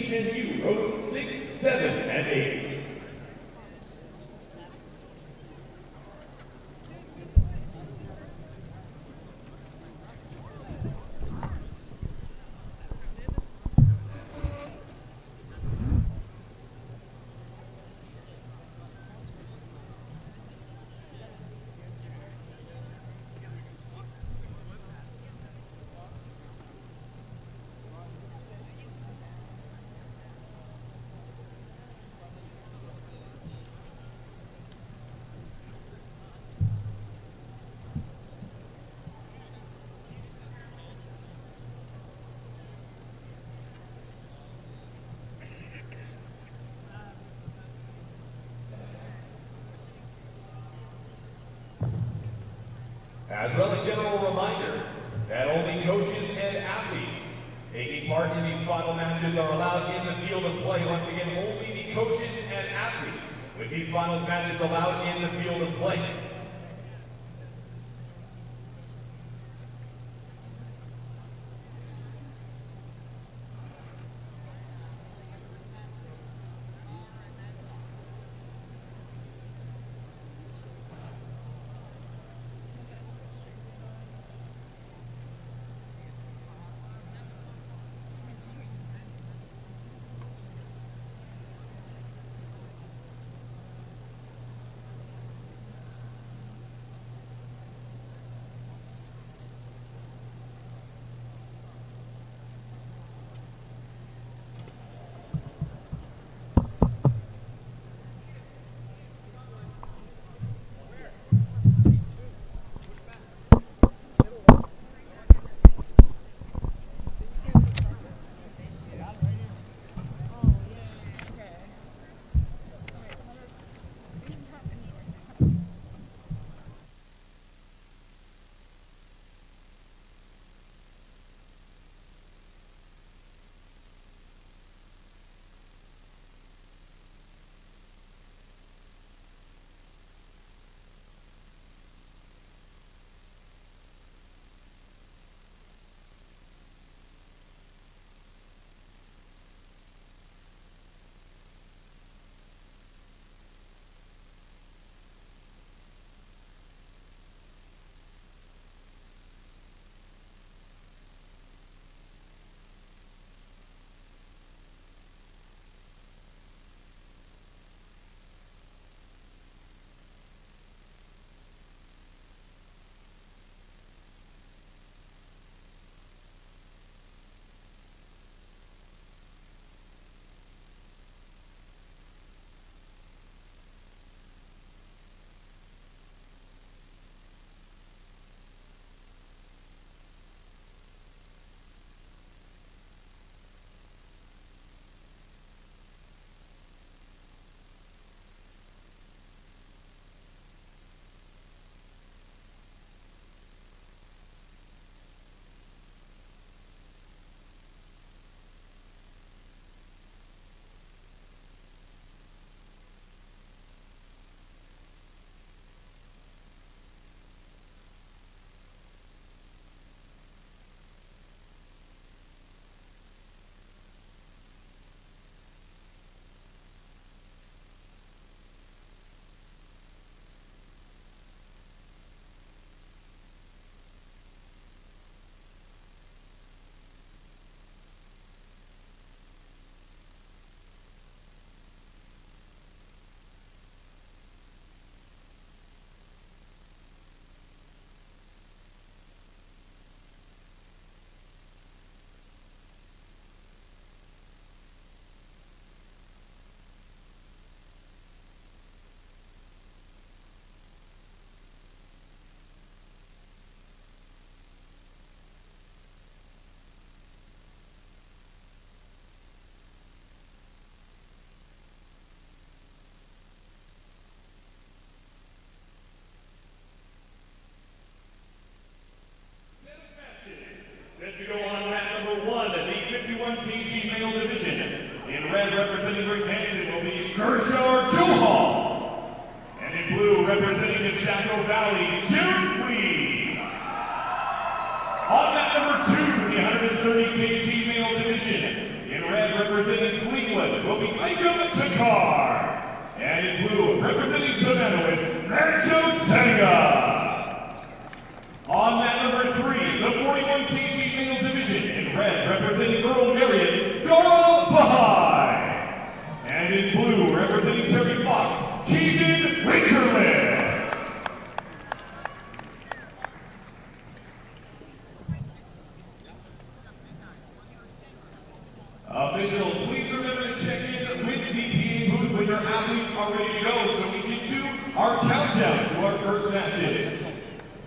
Team debut, rows 6, 7, and 8. As well, a general reminder that only coaches and athletes taking part in these final matches are allowed in the field of play. Once again, only the coaches and athletes with these finals matches allowed in the field of play. Set to go on mat number 1 at the 51 kg male division. In red, representing Rick Hansen, will be Kershaw Johal. And in blue, representing the Chaco Valley, Jim Lee. On mat number 2, the 130 kg male division. In red, red, representing Cleveland, will be Icon Takar. And in blue, representing Toronto, is Nacho Senga. On mat number 3, the 41 kg male division, in red, representing Earl Marion, Gaurav Bahai. And in blue, representing Terry Fox, Keegan Winterland. Officials, please remember to check in with the PA booth when your athletes are ready to go so we can do our countdown to our first matches.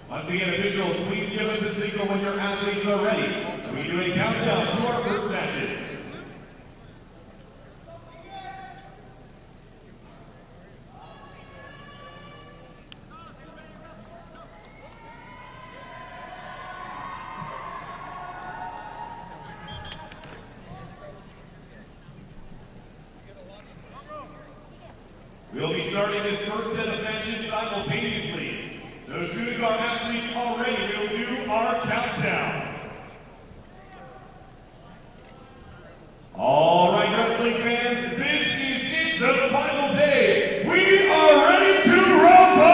Once again, officials, please give us a signal when your athletes are ready so we do a countdown to our first matches. We'll be starting this first set of matches simultaneously. So as soon as our athletes are ready, we'll do our countdown. All right, wrestling fans, this is it, the final day. We are ready to rumble!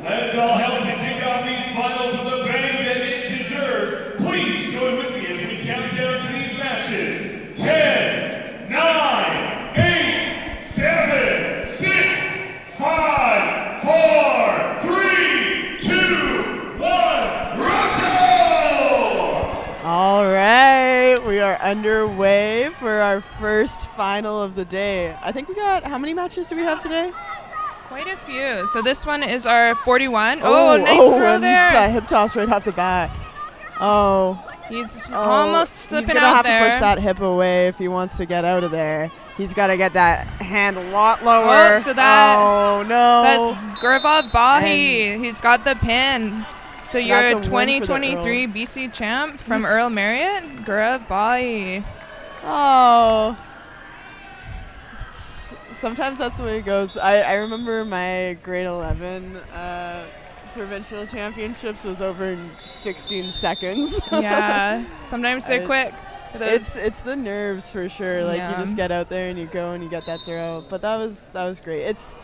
Let's all help to kick off these finals with a bang that it deserves. Please join with me as we count down to these matches. 10, 9, 8, 7, 6, 5, 4, 3, 2, 1, wrestle! All right, we are underway for our first final of the day. I think we got, how many matches do we have today? Quite a few. So this one is our 41. Oh, nice throw there. It's a hip toss right off the bat. Oh. He's almost slipping out there. He's going to have to push that hip away if he wants to get out of there. He's got to get that hand a lot lower. Oh, so that, oh no. That's Gaurav Bahai. He's got the pin. So you're a 2023 BC champ from Earl Marriott, Gaurav Bahai. Oh. Sometimes that's the way it goes. I remember my grade 11 provincial championships was over in 16 seconds. Yeah, sometimes they're quick. It's the nerves for sure. Like you just get out there and you go and you get that throw. But that was great. It's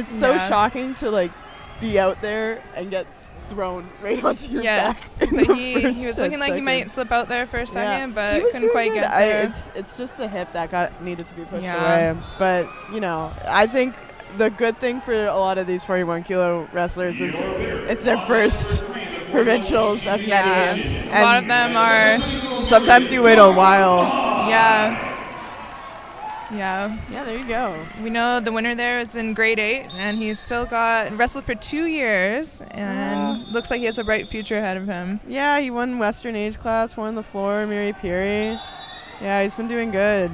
so shocking to like be out there and get thrown right onto your back. But he was looking like he might slip out there for a second, but couldn't quite get there. It's just the hip that needed to be pushed away. But you know, I think the good thing for a lot of these 41 kilo wrestlers is it's their first provincials at many. A lot of them are. Sometimes you wait a while. Yeah, there you go. We know the winner there is in grade 8, and he's still wrestled for 2 years, and looks like he has a bright future ahead of him. Yeah, he won Western age class, won the floor, Mary Peary. Yeah, he's been doing good.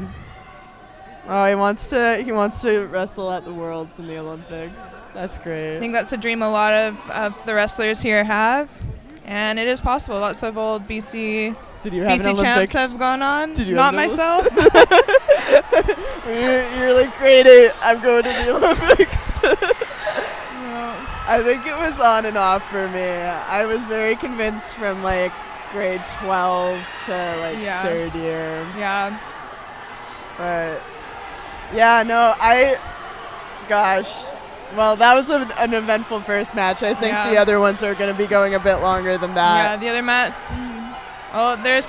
Oh, he wants to wrestle at the Worlds and the Olympics. That's great. I think that's a dream a lot of the wrestlers here have, and it is possible. Lots of old BC champs have gone on. Not myself. You're like grade 8. I'm going to the Olympics. I think it was on and off for me. I was very convinced from like grade 12 to like third year. Yeah. But yeah, no, well, that was an eventful first match. I think the other ones are going to be going a bit longer than that. Yeah, the other mats. Oh, they're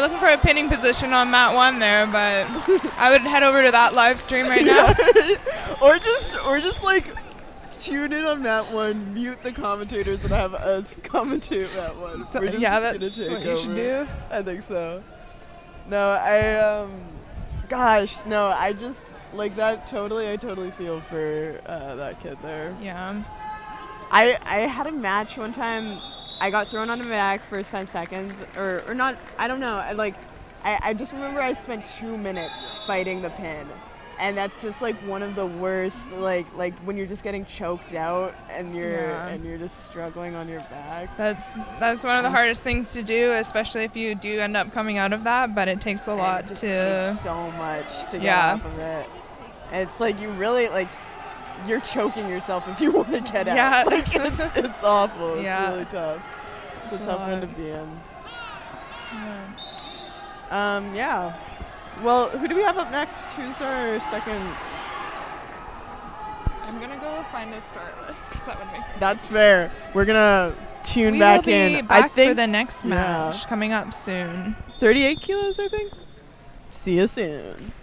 looking for a pinning position on mat 1 there, but I would head over to that live stream right now. or just like tune in on mat 1, mute the commentators, and have us commentate mat 1. We're just that's what you should do. I think so. No, I just like that. I totally feel for that kid there. Yeah. I had a match one time. I got thrown on my back for 10 seconds, or not. I don't know. I just remember I spent 2 minutes fighting the pin, and that's just like one of the worst. Like when you're just getting choked out and you're just struggling on your back. That's one of the hardest things to do, especially if you do end up coming out of that. But it takes a lot to. It takes so much to get off of it. And it's like you really like. You're choking yourself if you want to get out. Like it's awful. It's really tough. It's a tough one to be in. Yeah. Well, who do we have up next? Who's our second? I'm going to go find a start list because that would make sense. That's fair. We're going to tune back in. We will be back for the next match coming up soon. 38 kilos, I think. See you soon.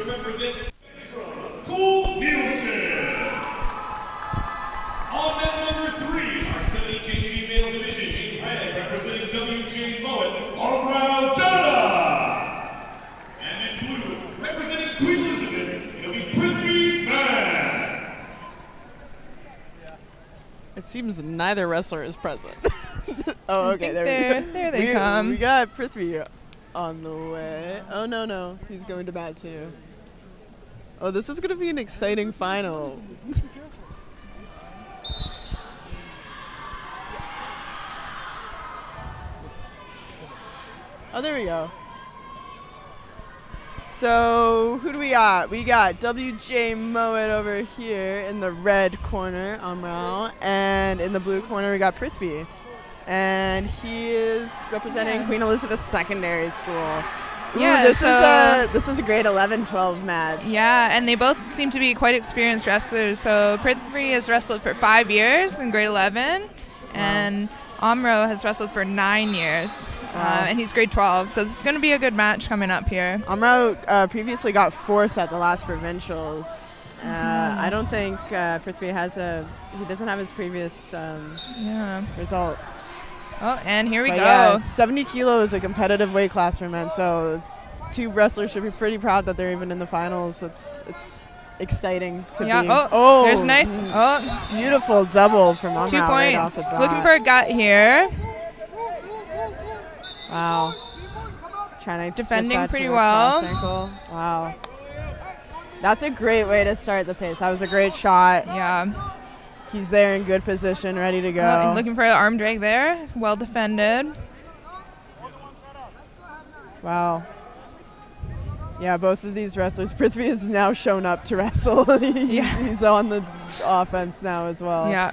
Represents Cole Nielsen. On mat number 3, our 70 kg male division, in red, representing WJ Mowat, Arbrau Dada. And in blue, representing Queen Elizabeth, it'll be Prithvi Man. It seems neither wrestler is present. Oh, okay, there they come. We got Prithvi on the way. Oh, no, he's going to bat too. Oh, this is going to be an exciting final. Oh, there we go. So who do we got? We got WJ Moet over here in the red corner, Amral, and in the blue corner we got Prithvi. And he is representing Queen Elizabeth Secondary School. Ooh, Yeah, this is a grade 11-12 match. Yeah, and they both seem to be quite experienced wrestlers. So Prithvi has wrestled for 5 years in grade 11, and Amro has wrestled for 9 years, and he's grade 12. So it's going to be a good match coming up here. Amro previously got 4th at the last provincials. I don't think Prithvi he doesn't have his previous result. Oh, and here we go. Yeah, 70 kilo is a competitive weight class for men, so two wrestlers should be pretty proud that they're even in the finals. It's exciting to be. Oh, there's nice. Beautiful double from Amral. 2 points. Right off the bat. Looking for a gut here. Wow. Trying to defending pretty well. Wow. That's a great way to start the pace. That was a great shot. Yeah. He's there in good position, ready to go. Looking for an arm drag there. Well defended. Wow. Yeah, both of these wrestlers. Prithvi has now shown up to wrestle. He's on the offense now as well. Yeah.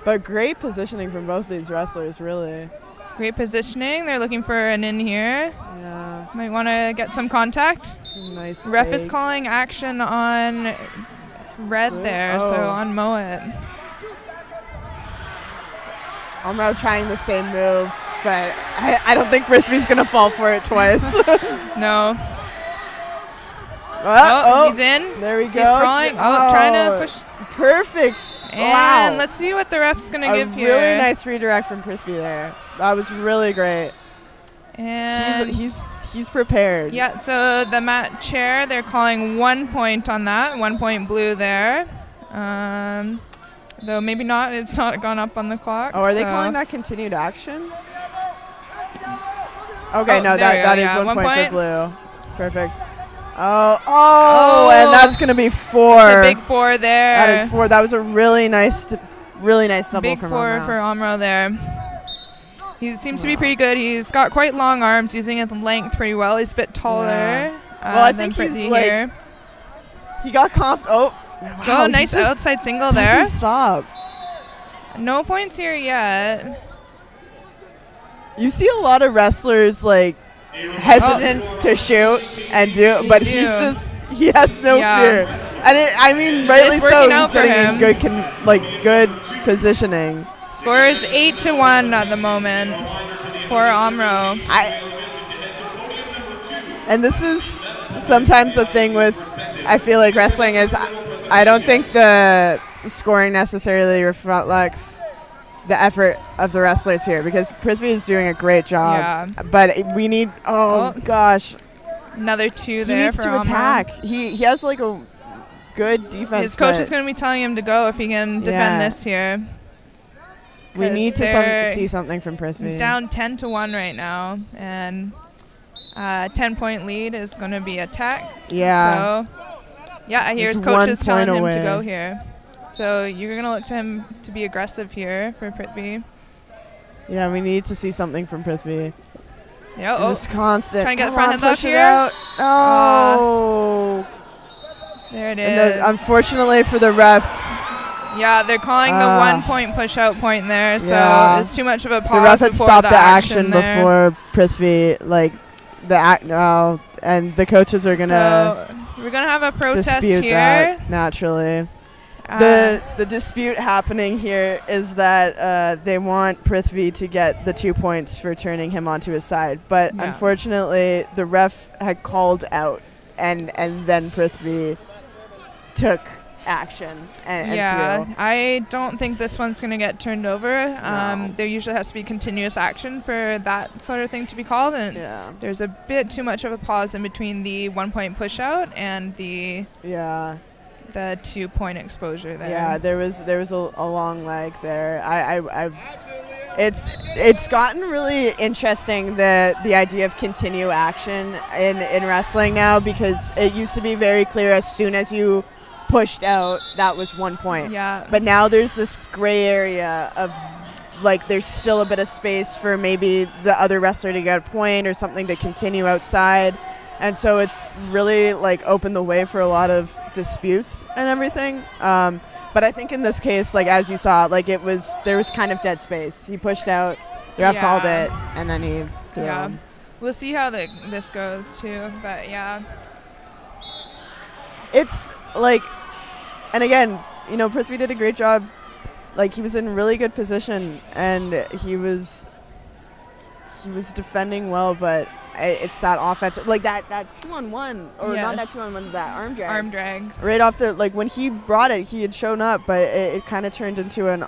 But great positioning from both these wrestlers, really. Great positioning. They're looking for an in here. Yeah. Might want to get some contact. Nice. Ref fakes. is calling action on red there, so on Moet. Amro trying the same move, but I don't think Prithvi's going to fall for it twice. No. He's in. There we go. He's throwing. Trying to push. Perfect. And let's see what the ref's going to give here. A really nice redirect from Prithvi there. That was really great. And he's prepared. Yeah, so the mat chair, they're calling 1 point on that. 1 point blue there. Though maybe not. It's not gone up on the clock. Oh, are they calling that continued action? Okay, no, that is 1 point for blue. Perfect. And that's going to be 4. That's a big 4 there. That is 4. That was a really nice double big from 4 Amro. for Amro there. He seems to be pretty good. He's got quite long arms, using his length pretty well. He's a bit taller. Well, I think he's here. He got Let's go. Nice outside single there. Stop. No points here yet. You see a lot of wrestlers hesitant to shoot and do, but he has no fear. And rightly so. He's getting in good positioning. Score is 8-1 at the moment for Amro. And this is sometimes the thing with, I feel like wrestling is, I don't think the scoring necessarily reflects the effort of the wrestlers here, because Prithvi is doing a great job. Yeah. But we need, gosh. Another 2 there for He needs to attack. He has a good defense. His coach is going to be telling him to go if he can defend this here. We need to see something from Prithvi. He's down 10-1 right now, and 10-point lead is going to be attack. Yeah. So, I hear his coach is telling him to go here. So you're going to look to him to be aggressive here for Prithvi. Yeah, we need to see something from Prithvi. Yeah, just constant. Trying to get the front headlock here. There it is. Unfortunately for the ref. Yeah, they're calling the 1 point push-out point there, so it's too much of a pause. The ref had stopped the action before Prithvi, and the coaches are gonna. So we're gonna have a protest dispute here. That naturally. The dispute happening here is that they want Prithvi to get the 2 points for turning him onto his side, but unfortunately the ref had called out, and then Prithvi took action and threw. I don't think this one's going to get turned over. There usually has to be continuous action for that sort of thing to be called, and there's a bit too much of a pause in between the 1 point push out and the 2 point exposure there. Yeah, there was a long lag there. It's gotten really interesting, the idea of continue action in wrestling now, because it used to be very clear as soon as you pushed out, that was 1 point. Yeah. But now there's this gray area of there's still a bit of space for maybe the other wrestler to get a point or something to continue outside. and so it's really like opened the way for a lot of disputes and everything. But I think in this case, like as you saw, like there was kind of dead space. He pushed out, the ref called it, and then he threw it on. We'll see how this goes too, but yeah. It's like, and again, you know, Prithvi did a great job. Like he was in really good position, and he was defending well, but it's that offense, like that 2-on-1, or not that 2-on-1, that arm drag. Arm drag. Right off the, like when he brought it, he had shown up, but it kind of turned into an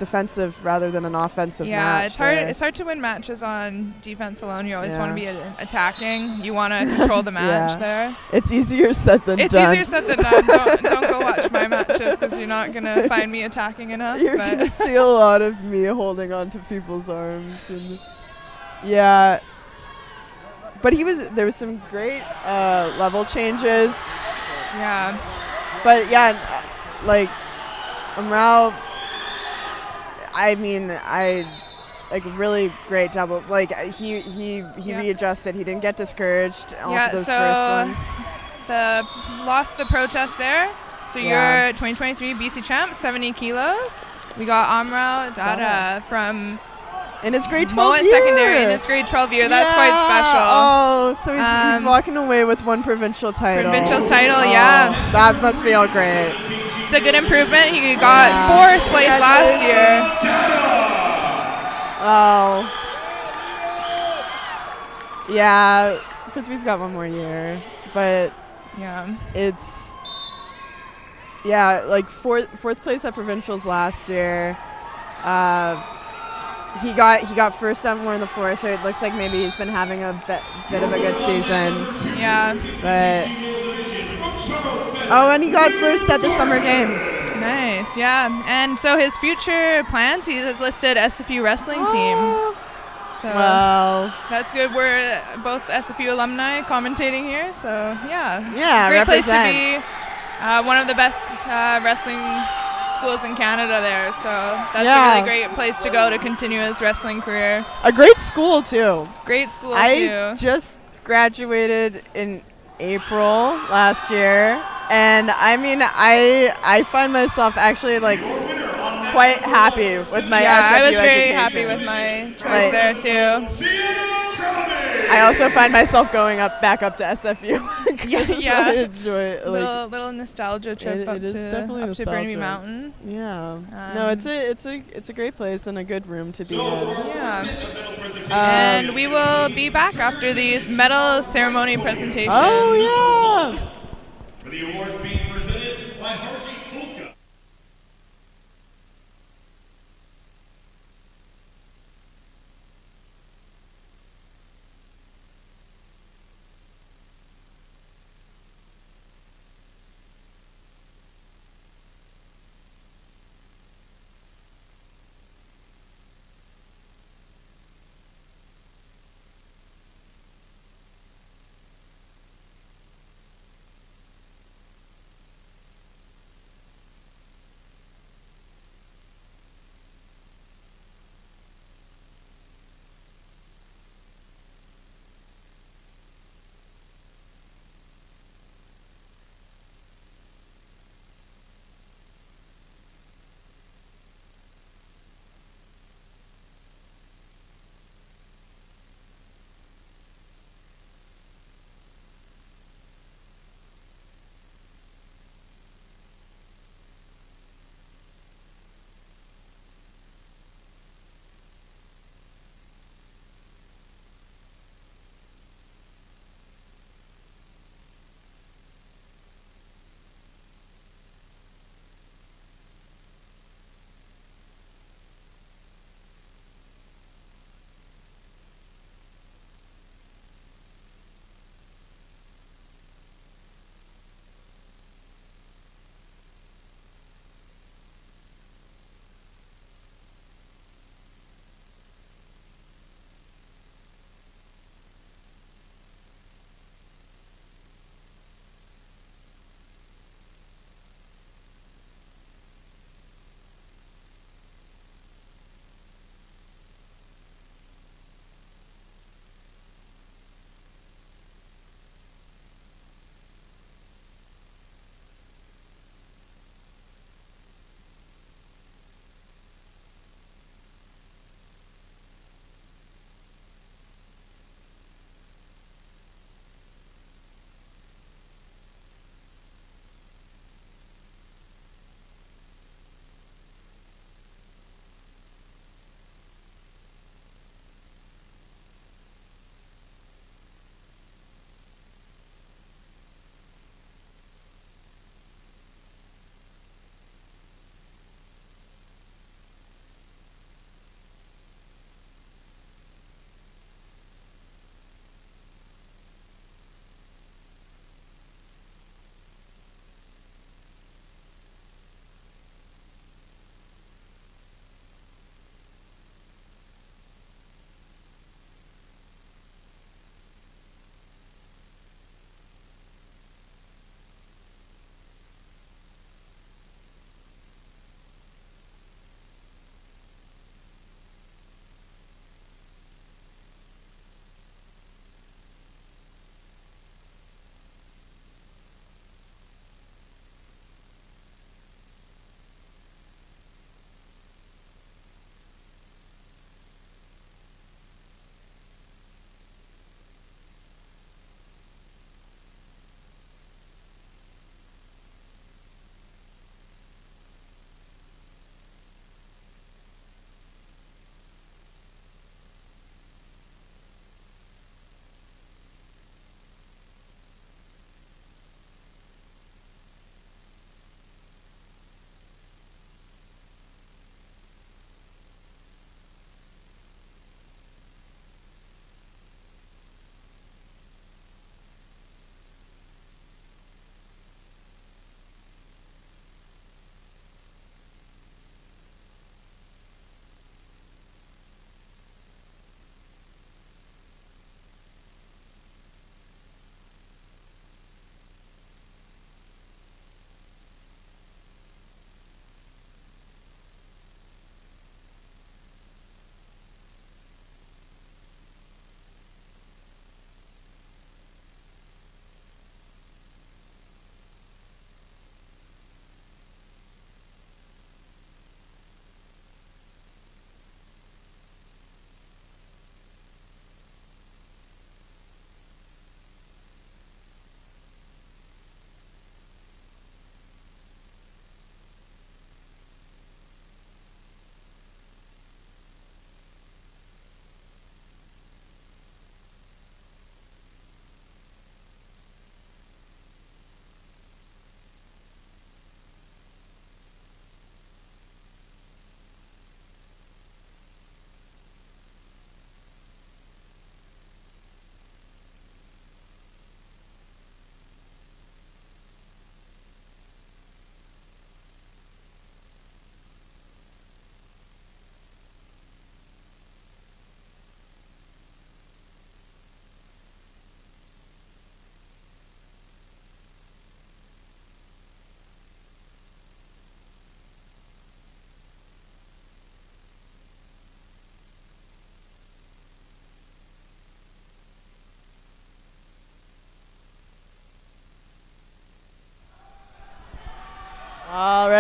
defensive rather than an offensive match. Yeah, it's hard to win matches on defense alone. You always want to be attacking. You want to control the match there. It's easier said than done. It's easier said than done. Don't go watch my matches because you're not going to find me attacking enough. You're going to see a lot of me holding on to people's arms. And yeah. But there was some great level changes. Yeah. But yeah, like Amral, I mean, like really great doubles. Like he readjusted. He didn't get discouraged off of those first ones. Lost the protest there. So you're 2023 BC champ, 70 kilos. We got Amral Dada from in his grade 12 year. Secondary in his grade 12 year. That's quite special. Oh, so he's walking away with one provincial title. That must feel great. It's a good improvement. He got 4th place last year. Oh. Yeah, Prithvi's got one more year, but it's like fourth place at provincials last year. He got first on more on the floor, so it looks like maybe he's been having a bit of a good season. Yeah. But and he got first at the Summer Games. Nice, yeah. And so his future plans, he has listed SFU wrestling team. So that's good. We're both SFU alumni commentating here, so yeah. Great place to be. One of the best wrestling schools in Canada there, so that's a really great place to go to continue his wrestling career. A great school too. I just graduated in April last year, and I mean I find myself actually like quite happy with my SFU I was very education. happy with my choice there too. I also find myself going back up to SFU. I enjoy it. Like, little nostalgia trip up to Burnaby Mountain. Yeah. No, it's a great place and a good room to be in. Yeah. And we will be back after these medal ceremony presentations. Oh yeah. For the awards being presented by Harji Hulka.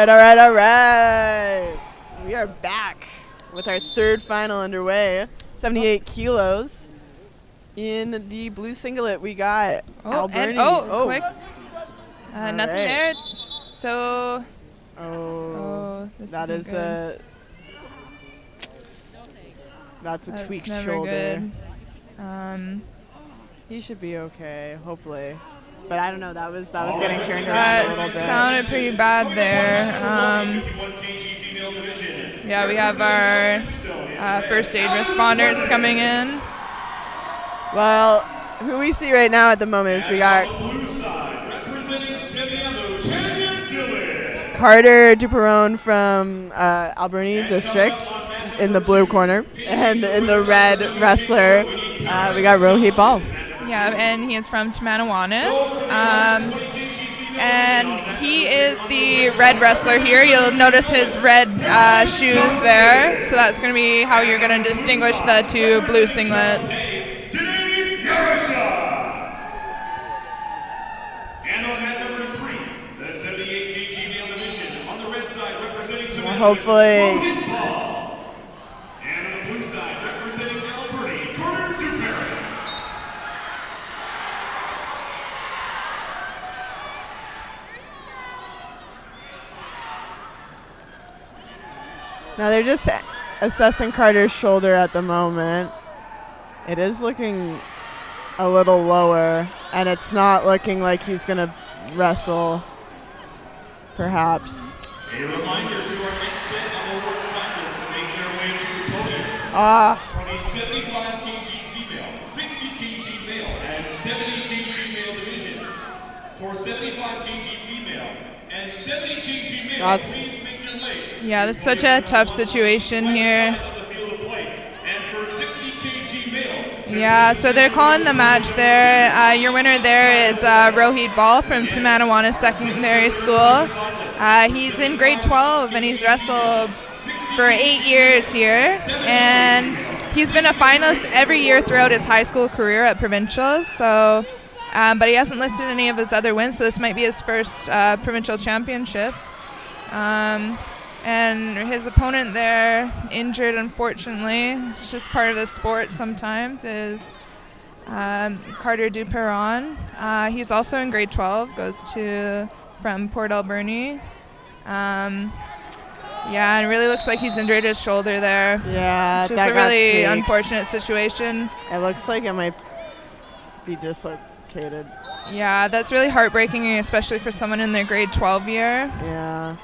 all right. We are back with our third final underway. 78 kilos. In the blue singlet, we got Alberni. Quick. Nothing right. there. So. That is a. That's a tweaked shoulder. Good. He should be okay, hopefully. But I don't know. That was getting turned around a little bit. That sounded pretty bad there. Yeah, we have our first aid responders coming in. Well, who we see right now at the moment is we got Carter Duperone from Alberni District in the blue corner, and in the red wrestler we got Rohit Ball. Yeah, and he is from Tamanawanas. And he is the red wrestler here. You'll notice his red shoes there. So that's going to be how you're going to distinguish the two blue singlets. And on mat number 3, the 78 kg male division. On the red side, representing Tamanawanas, hopefully. Rohit Ball. And on the blue side, representing Alberni, Carter Duperone. Now they're just assessing Carter's shoulder at the moment. It is looking a little lower, and it's not looking like he's going to wrestle, perhaps. A reminder to our next set of awards finalists to make their way to the podiums. For the 75 kg female, 60 kg male, and 70 kg male divisions. For 75 kg female and 70 kg male, please make your way. Yeah, that's such a tough situation here. Yeah, so they're calling the match there. Your winner there is Rohit Ball from Tamanawanas Secondary School. He's in grade 12 and he's wrestled for 8 years here. And he's been a finalist every year throughout his high school career at provincials. So, but he hasn't listed any of his other wins, so this might be his first provincial championship. And his opponent there, injured unfortunately, it's just part of the sport sometimes, is Carter Duperone. He's also in grade 12, goes from Port Alberni. Yeah, and it really looks like he's injured his shoulder there. Yeah, which is a really unfortunate situation. It looks like it might be dislocated. Yeah, that's really heartbreaking, especially for someone in their grade 12 year. Yeah.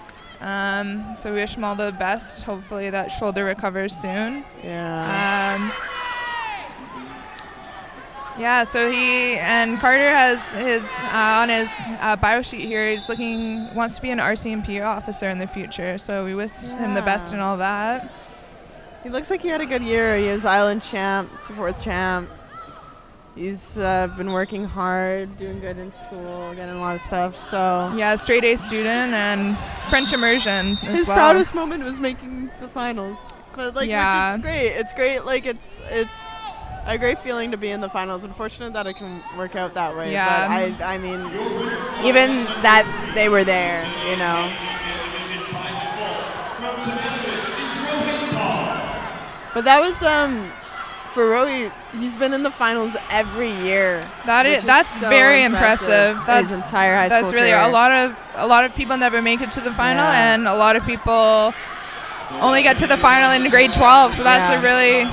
So we wish him all the best. Hopefully that shoulder recovers soon. Yeah. Yeah, so Carter has his on his bio sheet here, he's wants to be an RCMP officer in the future, so we wish him the best in all that. He looks like he had a good year. He is Island champ, 4th champ. He's been working hard, doing good in school, getting a lot of stuff. So yeah, straight A student and French immersion as his well. proudest moment was making the finals, but which is great. It's great. It's a great feeling to be in the finals. Unfortunate that it can work out that way. Yeah. But I mean, even that they were there, you know. But that was for Rohit, he's been in the finals every year. That's so very impressive. His entire high school really career. A lot of people never make it to the final, and a lot of people only get to the final in grade 12. So that's a really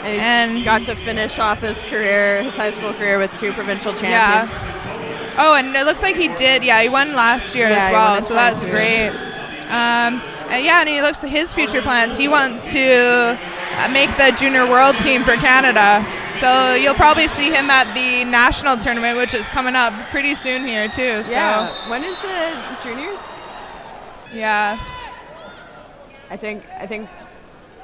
and got to finish off his high school career with 2 provincial champions. Yeah. Oh, and it looks like he did. Yeah, he won last year as well. So that's great. And he looks at his future plans. He wants to make the junior world team for Canada. So you'll probably see him at the national tournament, which is coming up pretty soon here too. So. Yeah. When is the juniors? Yeah. I think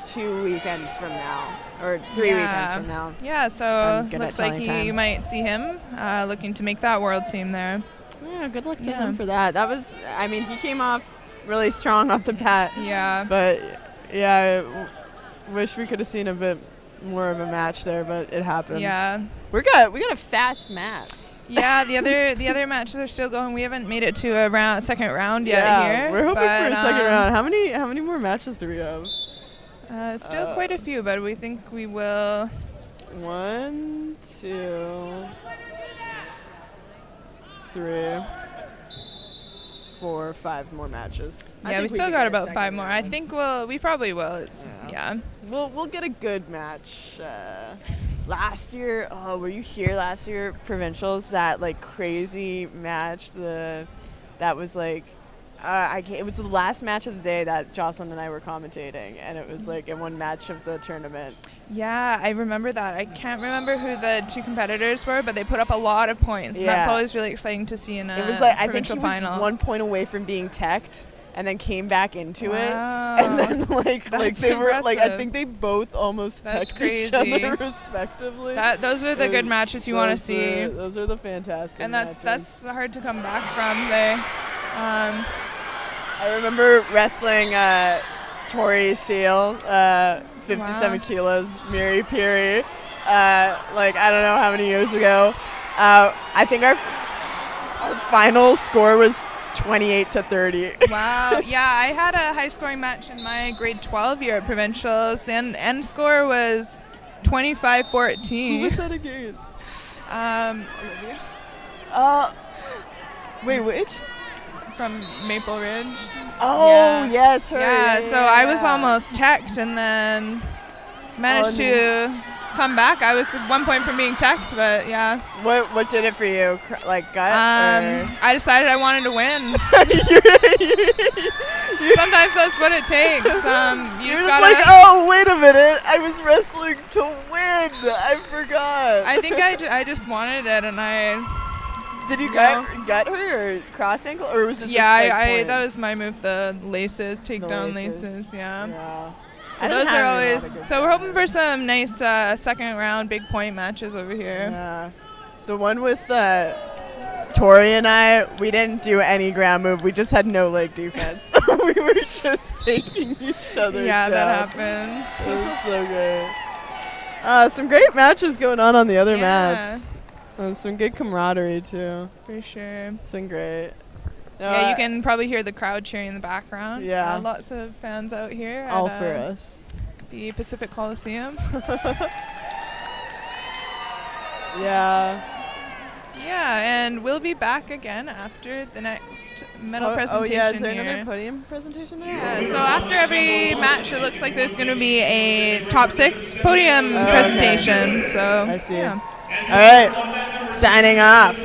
2 weekends from now, or 3 weekends from now. Yeah. So looks like you might see him looking to make that world team there. Yeah. Good luck to him for that. That was. I mean, he came off really strong off the bat. Yeah. But yeah. Wish we could have seen a bit more of a match there, but it happens. Yeah. We got a fast match. Yeah, the other matches are still going. We haven't made it to a second round yet here. We're hoping for a second round. How many more matches do we have? Still quite a few, but we think we will. 1, 2, 3, 4, 5 more matches. Yeah, we still got about 5 more. I think we probably will. Yeah. We'll get a good match. Last year, were you here last year? Provincials, that like crazy match. That was like, it was the last match of the day that Jocelyn and I were commentating, and it was like in one match of the tournament. Yeah, I remember that. I can't remember who the 2 competitors were, but they put up a lot of points. And that's always really exciting to see in a provincial final. It was like, I think he was 1 point away from being teched, and then came back into it, and then like they were like, I think they both almost teched each other respectively. Those are the good matches you want to see. Those are the fantastic. And matches. that's hard to come back from. I remember wrestling Tori Seal, 57 kilos, Miri Piri, like I don't know how many years ago. I think our final score was 28-30. Wow. Yeah, I had a high-scoring match in my grade 12 year at provincials. The end score was 25-14. Who was that against? Olivia. Wait, which? From Maple Ridge. Oh, yes, her. Yeah, so I was almost teched and then managed to come back. I was 1 point from being teched, but yeah. What did it for you? Like gut? I decided I wanted to win. Sometimes that's what it takes. You're just like, oh, wait a minute. I was wrestling to win. I forgot. I think I just wanted it, and I... Did you gut her or cross ankle, or was it just that was my move, the laces, takedown laces, yeah. So those are always, so we're hoping for some nice second round big point matches over here. Yeah. The one with Tori and I, we didn't do any ground move. We just had no leg defense. We were just taking each other down. That happens. It was so good. Some great matches going on the other mats. Some good camaraderie too. For sure. It's been great. Yeah, you can probably hear the crowd cheering in the background. Yeah. Lots of fans out here. All for us. The Pacific Coliseum. Yeah. Yeah, and we'll be back again after the next medal presentation. Oh yeah, is there another podium presentation there? Yeah, so after every match, it looks like there's going to be a top 6 podium presentation. Okay. So I see. Yeah. All right, signing off.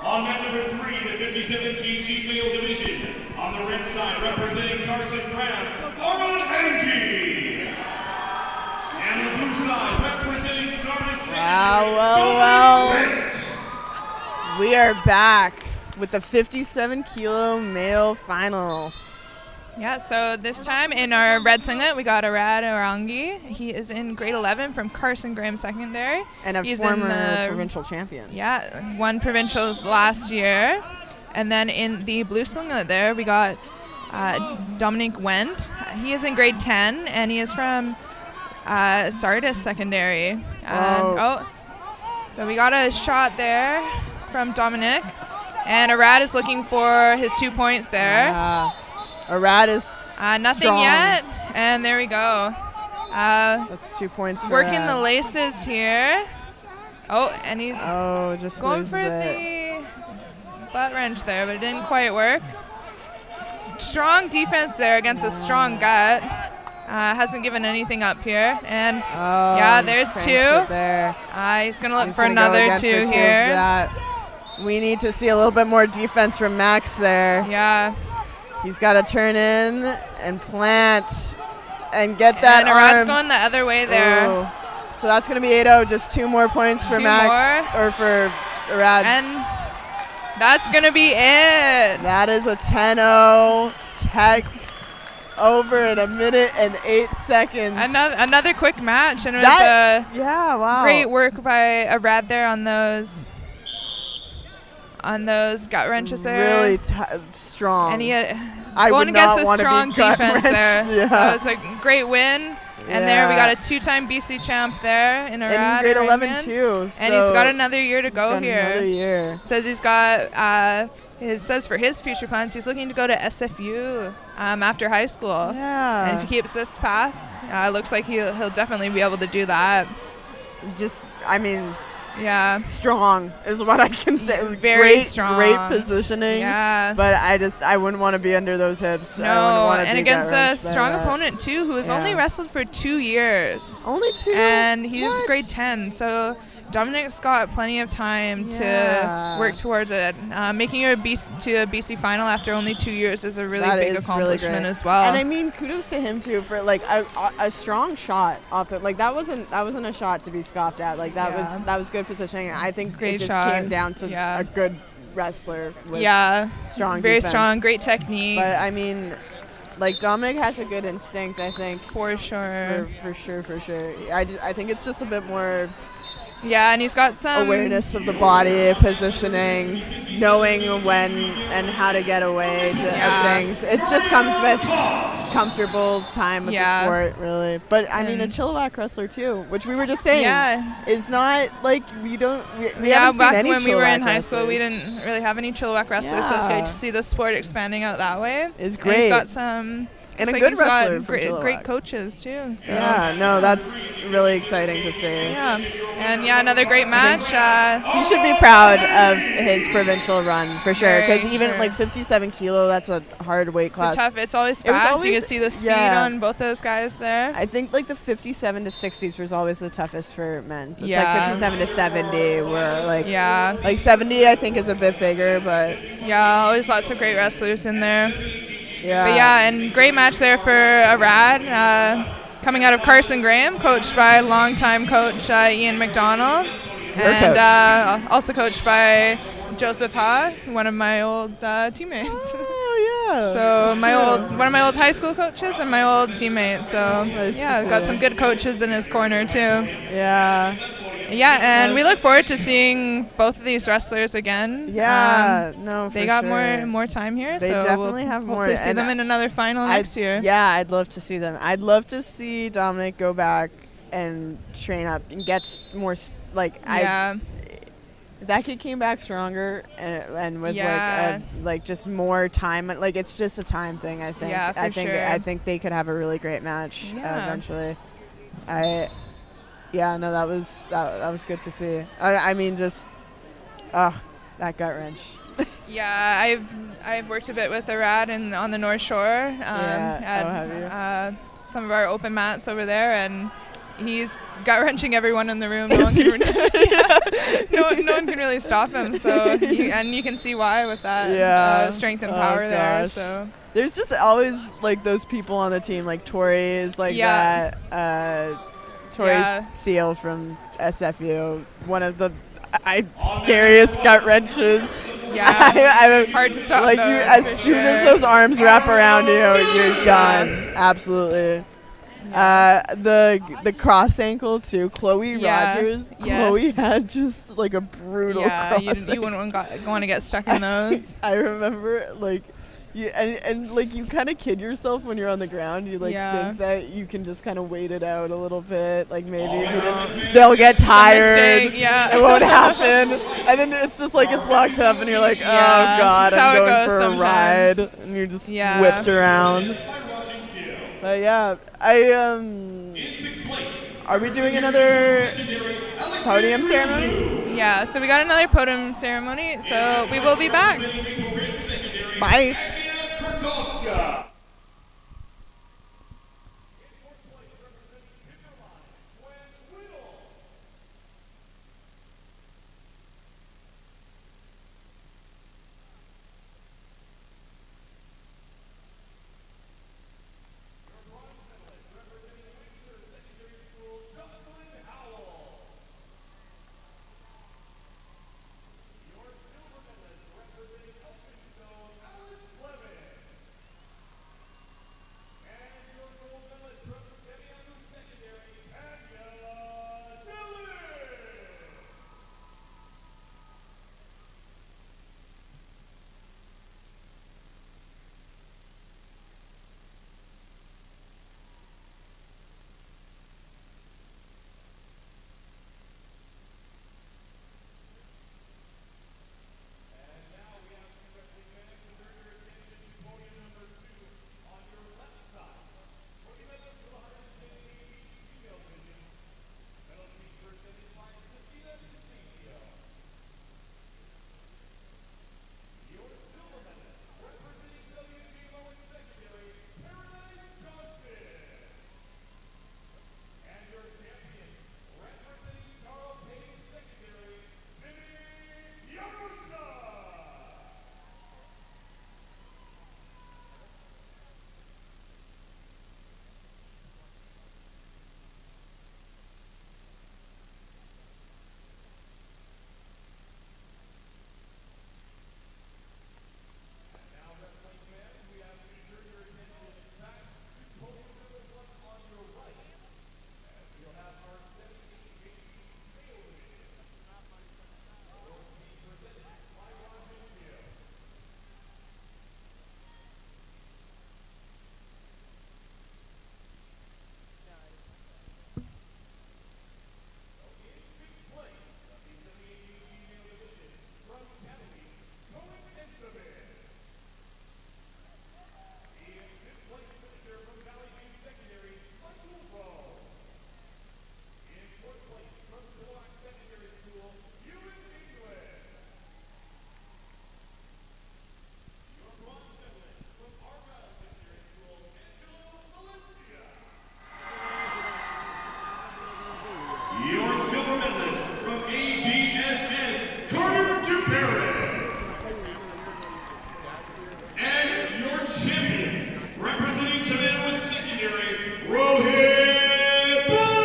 On mat number 3, the 57 kg male division. On the red side, representing Carson Brown, Arad Anki. And on the blue side, representing Sardis. Well. We are back with the 57 kilo male final. Yeah, so this time in our red singlet, we got Arad Arangi. He is in grade 11 from Carson Graham Secondary. And He's former provincial champion. Yeah, won provincials last year. And then in the blue singlet there, we got Dominic Wendt. He is in grade 10, and he is from Sardis Secondary. So we got a shot there from Dominic. And Arad is looking for his 2 points there. Arad is nothing strong. yet, and there we go. That's 2 points for working Arad. the laces here. And he's just going for the butt wrench there, but it didn't quite work. Strong defense there against a strong gut. Hasn't given anything up here, and there's 2. He's gonna look for another 2 here. We need to see a little bit more defense from Max there. Yeah. He's got to turn in and plant and get that and Arad's arm. going the other way there. Ooh. So that's going to be 8-0, just 2 more points for Max, or for Arad. And that's going to be it. That is a 10-0 tech over in 1 minute and 8 seconds. Another quick match, and it was great work by Arad there on those gut wrenches there. Really strong. And he had I going would against not a strong defense there. Yeah. That was a great win. And there we got a 2-time BC champ there in Arad. In grade 11 too. And he's got another year to go here. Another year. Says he's got. It says for his future plans, he's looking to go to SFU after high school. Yeah. And if he keeps this path, looks like he'll definitely be able to do that. Yeah. Strong is what I can say. Very strong. Great positioning. Yeah. But I wouldn't want to be under those hips. No, and against a strong opponent too, who has only wrestled for 2 years. Only 2? And he's grade 10, so Dominic's got plenty of time to work towards it. Making it to a BC final after only 2 years is a really big accomplishment really as well. And I mean, kudos to him too for like a strong shot off the that wasn't a shot to be scoffed at. Like that was good positioning. I think great it just shot. Came down to a good wrestler with strong very defense. Strong, great technique. But I mean, like Dominic has a good instinct, I think. For sure. For sure. I think it's just a bit more. Yeah, and he's got some awareness of the body, positioning, knowing when and how to get away of things. It just comes with comfortable time with the sport, really. But I mean, a Chilliwack wrestler too, which we were just saying, is not like we haven't seen any when Chilliwack we were in high wrestlers. school, we didn't really have any Chilliwack wrestlers, so it's great to see the sport expanding out that way. It's great. And he's got some. And a good wrestler got great coaches too. So. Yeah, no, that's really exciting to see. Yeah, and another great match. He should be proud of his provincial run for sure, because even like 57 kilo, that's a hard weight class. It's always fast. You can see the speed on both those guys there. I think like the 57 to 60s was always the toughest for men. So it's like 57 to 70 were like 70 I think is a bit bigger, but always lots of great wrestlers in there. Yeah. But and great match there for Arad, coming out of Carson Graham, coached by longtime coach Ian McDonald, and also coached by Joseph Ha, one of my old teammates. Oh yeah. So one of my old high school coaches and my old teammate. So got some good coaches in his corner too. Yeah. Yeah, and we look forward to seeing both of these wrestlers again. Yeah, they got more time here. They definitely have more. Hopefully see them in another final next year. Yeah, I'd love to see them. I'd love to see Dominic go back and train up and get more that kid came back stronger and with like just more time. Like it's just a time thing. I think. Yeah, for sure. I think they could have a really great match eventually. Yeah, no, that was good to see. I mean, just, that gut wrench. Yeah, I've worked a bit with Arad on the North Shore. Have you? Some of our open mats over there, and he's gut-wrenching everyone in the room. No one can really stop him. So and you can see why with that strength and power there. So there's just always like those people on the team, like Tori is like that. Tori's Seal from SFU, one of the scariest gut wrenches. Yeah, hard to stop. Like as soon as those arms wrap around you, you're done. Absolutely. The cross ankle too. Chloe Rogers. Yes. Chloe had just like a brutal cross you wouldn't want to get stuck in those. I remember like. And like you kind of kid yourself when you're on the ground. You like think that you can just kind of wait it out a little bit. Like maybe they'll get tired. It won't happen. And then it's just like it's locked up, and you're like, oh god, I'm going for a ride, and you're just whipped around. But are we doing another podium ceremony? Yeah. So we got another podium ceremony. So we will be back. Bye. Your silver medalist from BCSS, Carter DeBarrett. And your champion, representing Tomato Secondary, Rohit Ball.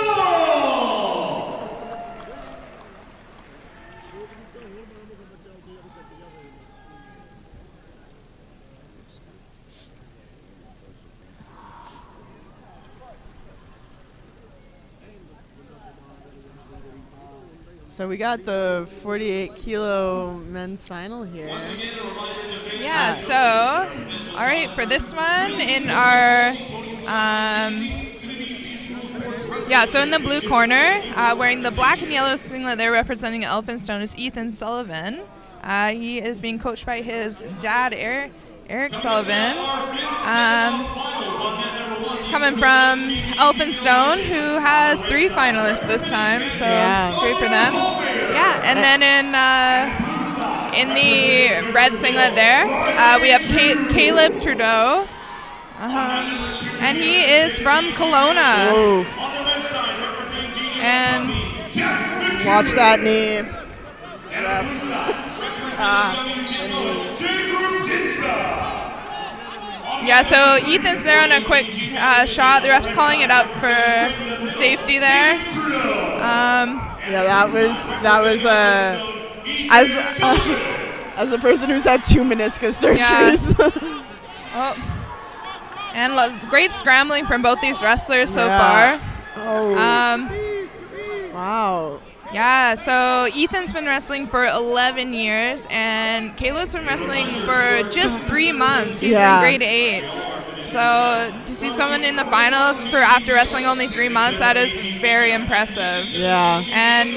So we got the 48 kilo men's final here. Yeah, so, all right, for this one in our, so in the blue corner, wearing the black and yellow singlet there representing Elphinstone is Ethan Sullivan. He is being coached by his dad, Eric Sullivan. Coming from Elphinstone, who has 3 finalists this time, so great for them. Yeah, and then in the red singlet there, we have Caleb Trudeau, and he is from Kelowna. On the red side, And watch that knee. Yeah, so Ethan's there on a quick shot. The ref's calling it up for safety there. Yeah, that was as a person who's had 2 meniscus surgeries. Yeah. And great scrambling from both these wrestlers so far. Oh. Wow. Yeah, so Ethan's been wrestling for 11 years, and Caleb's been wrestling for just 3 months. He's in grade 8. So to see someone in the final for after wrestling only 3 months, that is very impressive. Yeah. And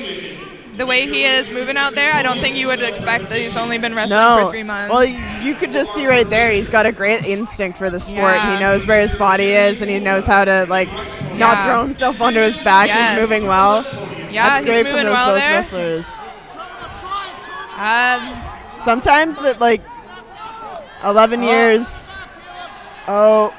the way he is moving out there, I don't think you would expect that he's only been wrestling for 3 months. Well, you could just see right there, he's got a great instinct for the sport. He knows where his body is, and he knows how to not throw himself onto his back. He's moving well. Yeah, that's great he's from moving those well both there. wrestlers. Sometimes at 11 years. Oh,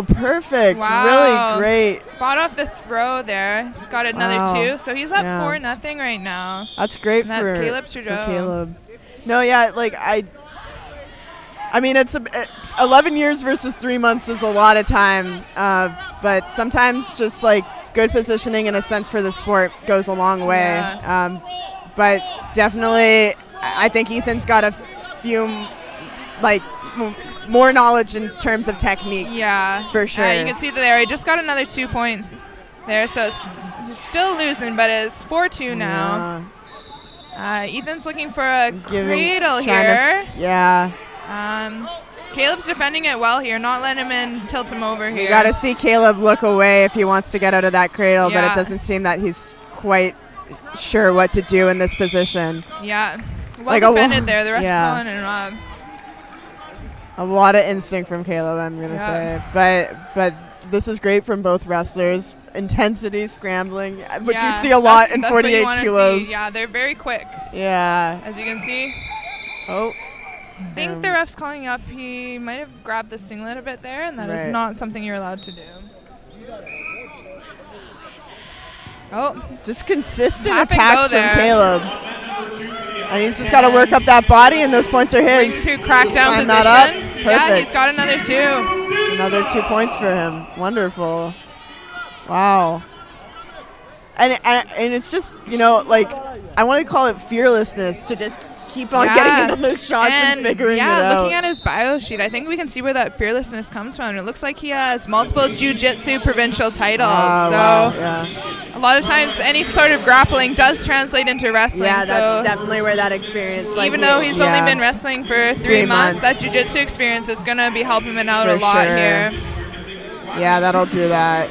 perfect. Wow. Really great. Fought off the throw there. He's got another 2. So he's up 4-0 right now. That's great and that's Caleb Trudeau. for Caleb. No, yeah, I mean, it's 11 years versus 3 months is a lot of time. But sometimes just good positioning and a sense for the sport goes a long way. Yeah. But definitely, I think Ethan's got a few, more knowledge in terms of technique. Yeah. For sure. You can see there, he just got another 2 points there, so he's still losing, but it's 4-2 now. Ethan's looking for a cradle here. Caleb's defending it well here, not letting him in, tilt him over here. You got to see Caleb look away if he wants to get out of that cradle, but it doesn't seem that he's quite sure what to do in this position. Yeah. Well defended there. The ref's calling it up. A lot of instinct from Caleb, I'm going to say. But this is great from both wrestlers. Intensity, scrambling, which you see a lot in 48 kilos. See. Yeah, they're very quick. Yeah. As you can see. Oh. I think the ref's calling up. He might have grabbed the singlet a bit there, and that is not something you're allowed to do. Oh. Just consistent attacks from Caleb. And he's just got to work up that body, and those points are his. To crackdown position. That up. Perfect. Yeah, he's got another 2. It's another 2 points for him. Wonderful. Wow. And it's just, I want to call it fearlessness to just keep on getting in on those shots and figuring it out. Yeah, looking at his bio sheet, I think we can see where that fearlessness comes from. It looks like he has multiple jiu-jitsu provincial titles. A lot of times any sort of grappling does translate into wrestling. Yeah, that's definitely where that experience. Even though he's only been wrestling for 3 months, that jiu-jitsu experience is going to be helping him out a lot here. Yeah, that'll do that.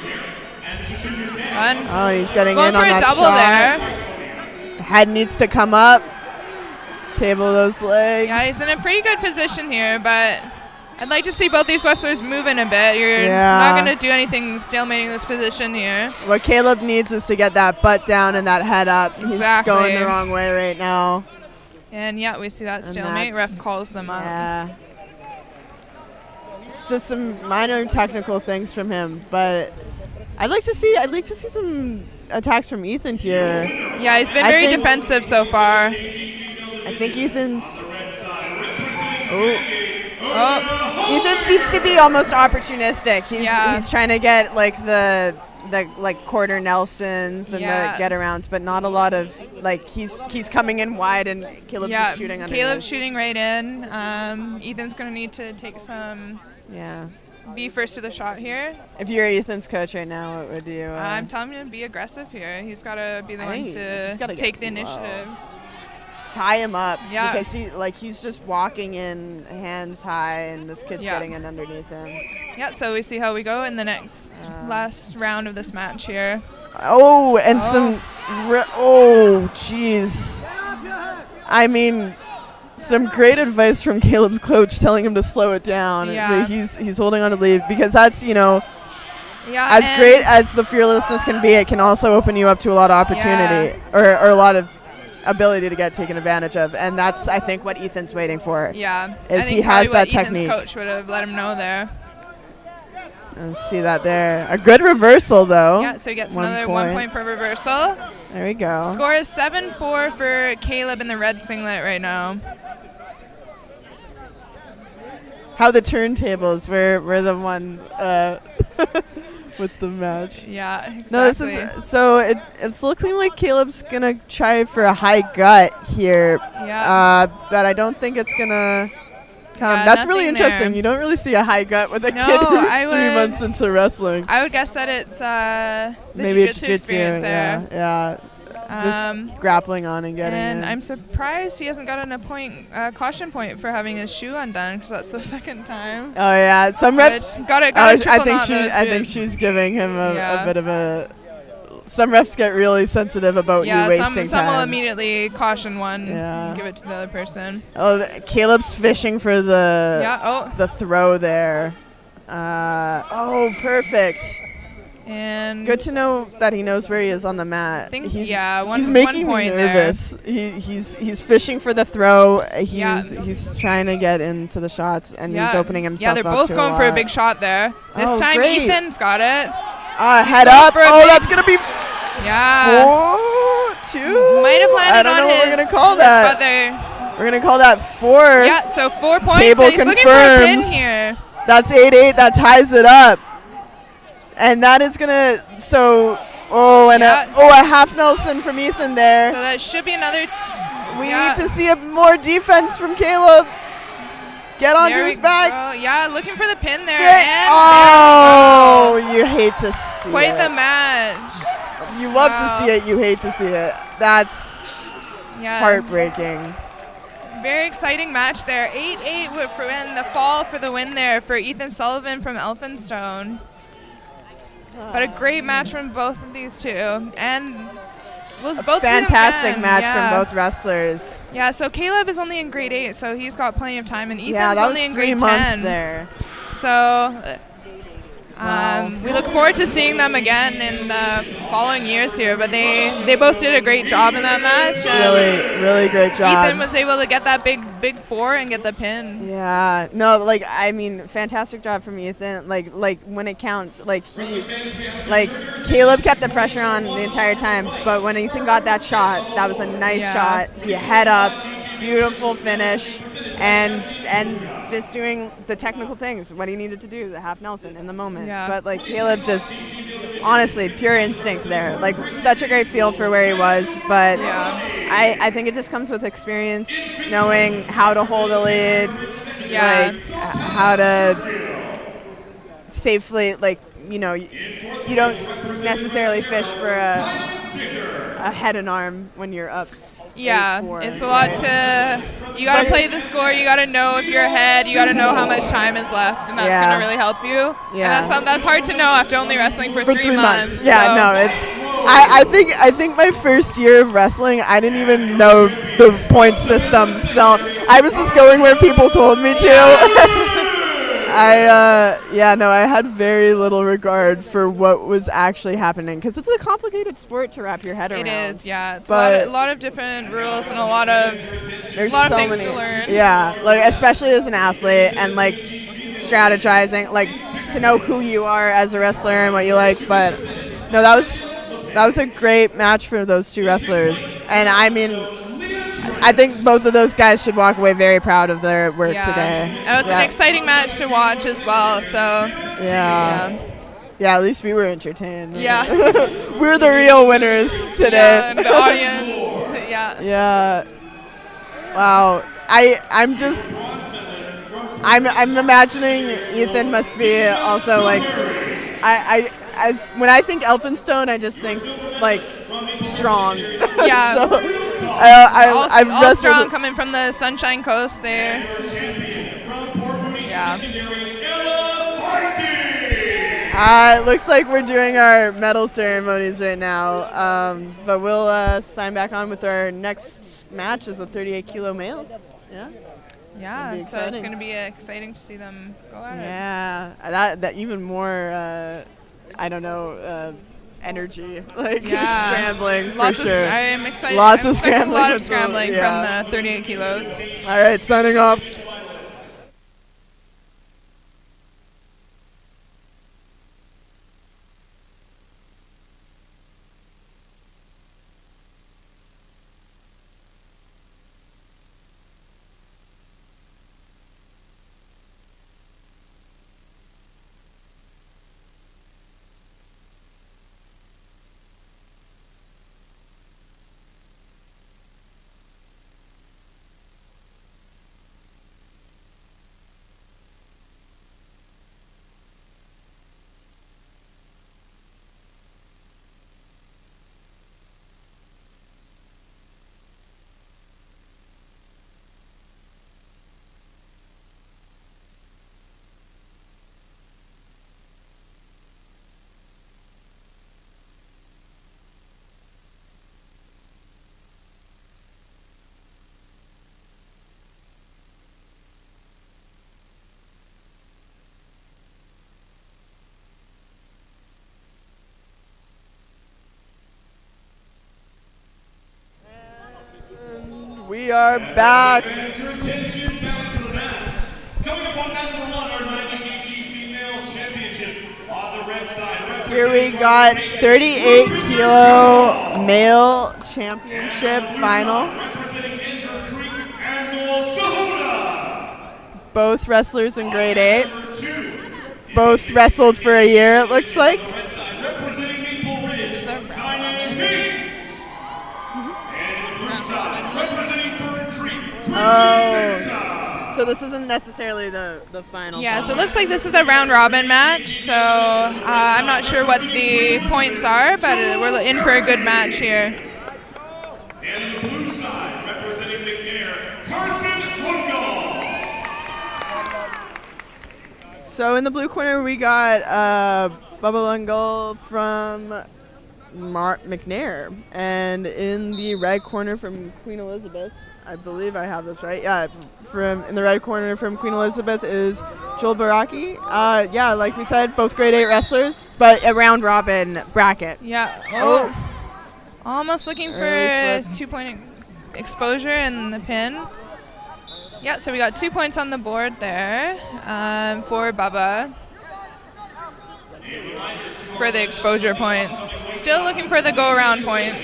Oh, he's getting in on that double shot. There. Head needs to come up. Table those legs. Yeah, he's in a pretty good position here, but I'd like to see both these wrestlers moving a bit. You're not going to do anything stalemating this position here. What Caleb needs is to get that butt down and that head up. He's going the wrong way right now. And we see that stalemate. Ref calls them up. Yeah. It's just some minor technical things from him, but I'd like to see some attacks from Ethan here. Yeah, he's been very defensive so far. I think Ethan's. Ethan seems to be almost opportunistic. He's trying to get the quarter Nelsons and the get arounds, but not a lot of he's coming in wide and Caleb's just shooting underneath. Caleb's shooting right in. Ethan's gonna need to take some. Be first to the shot here. If you're Ethan's coach right now, what would you? I'm telling him to be aggressive here. He's got to be the one to take the initiative. Tie him up. Yeah. Because he's just walking in hands high, and this kid's getting in underneath him. Yeah. So we see how we go in the next last round of this match here. Oh, and some. Jeez. I mean. Some great advice from Caleb's coach telling him to slow it down. Yeah. He's holding on to lead because that's, as and great as the fearlessness can be, it can also open you up to a lot of opportunity or a lot of ability to get taken advantage of. And that's, I think, what Ethan's waiting for. Yeah. Is he has that technique. Ethan's coach would have let him know there. Let's see that there. A good reversal, though. Yeah, so he gets another 1 point for reversal. There we go. Score is 7-4 for Caleb in the red singlet right now. How the turntables were the one with the match. Yeah, exactly. No, this is so it's looking like Caleb's gonna try for a high gut here. Yeah. But I don't think it's gonna come. Yeah, that's really interesting. There. You don't really see a high gut with a kid who's 3 months into wrestling. I would guess that it's maybe it's jiu-jitsu there. Yeah. Just grappling on and getting and in. I'm surprised he hasn't gotten a caution point for having his shoe undone, because that's the second time. Oh yeah, some reps. I think she's giving him a bit of a. Some refs get really sensitive about you wasting time. Some will immediately caution one and give it to the other person. Oh, Caleb's fishing for the throw there. Oh, perfect. And good to know that he knows where he is on the mat. He's making me nervous. He's fishing for the throw. He's trying to get into the shots, and he's opening himself up. Yeah, they're both going for a big shot there. This time great. Ethan's got it. Head up. Oh, that's gonna be 4-2. Might have landed. I don't know what we're gonna call that. We're gonna call that 4. Yeah, so 4 points. Table and he's confirms. looking for a pin here. That's 8-8. That ties it up. And that is gonna a half Nelson from Ethan there. So that should be another. We need to see more defense from Caleb. Get onto his back. Yeah, looking for the pin there. You hate to see Quite the match. You love to see it. You hate to see it. That's heartbreaking. Very exciting match there. 8-8 in the fall for the win there for Ethan Sullivan from Elphinstone. But a great match from both of these two, and both fantastic match from both wrestlers. Yeah, so Caleb is only in grade 8, so he's got plenty of time, and Ethan's only in grade 10. 3 months there. So we look forward to seeing them again in the following years here. But they both did a great job in that match. Really great job. Ethan was able to get that big 4 and get the pin. Yeah, no, fantastic job from Ethan. Like when it counts, Caleb kept the pressure on the entire time. But when Ethan got that shot, that was a nice shot. He head up, beautiful finish, and just doing the technical things, what he needed to do, the half Nelson in the moment. Yeah. But Caleb just, honestly, pure instinct there. Such a great feel for where he was. But I think it just comes with experience, knowing how to hold a lead, how to safely, you don't necessarily fish for a head and arm when you're up. Yeah, it's a lot you got to play the score, you got to know if you're ahead, you got to know how much time is left, and that's going to really help you. Yeah. And that's hard to know after only wrestling for 3 months. Yeah, so. No, it's, I think my first year of wrestling, I didn't even know the point system, so I was just going where people told me to. I had very little regard for what was actually happening, because it's a complicated sport to wrap your head around. It is, yeah. It's a lot of different rules and a lot of things to learn. Yeah, especially as an athlete, and strategizing, to know who you are as a wrestler and what you like. But no, that was a great match for those two wrestlers, and I think both of those guys should walk away very proud of their work today. And it was an exciting match to watch as well. So at least we were entertained. Yeah, we're the real winners today. Yeah, and the audience. Yeah. Wow. I'm imagining Ethan must be also when I think Elphinstone, I just think strong. Yeah. So, all strong coming from the Sunshine Coast there. Yeah. It looks like we're doing our medal ceremonies right now, but we'll sign back on with our next match as the 38 kilo males. Yeah. Yeah, so it's going to be exciting to see them go at it. Yeah, that even more, energy, scrambling for sure. I am excited. Lots of scrambling. A lot of scrambling from the 38 kilos. All right, signing off. we are back. Fans, your attention back to the mats. Coming up on mat number 1, our 90 kg female championships on the red side. Here we got 38 kilo male championship final. Representing Inver Creek and Minnesota. Both wrestlers in grade 8. Both wrestled for a year, it looks like. Representing Maple Ridge, Kylie Hayes. And the blue side, representing Burn Creek, Oh, so this isn't necessarily the final. Yeah, so it looks like this is the round robin match. So I'm not sure what the points are, but we're in for a good match here. And the blue side, representing McNair, Carson Lungal. So in the blue corner, we got Bubba Lungal from McNair. And in the red corner from Queen Elizabeth, I believe I have this right. Yeah, in the red corner from Queen Elizabeth is Joel Baraki. Yeah, like we said, both grade 8 wrestlers, but a round robin bracket. Yeah. Oh. Almost looking for a 2-point exposure in the pin. Yeah, so we got 2 points on the board there for Bubba for the exposure points. Still looking for the go-around point.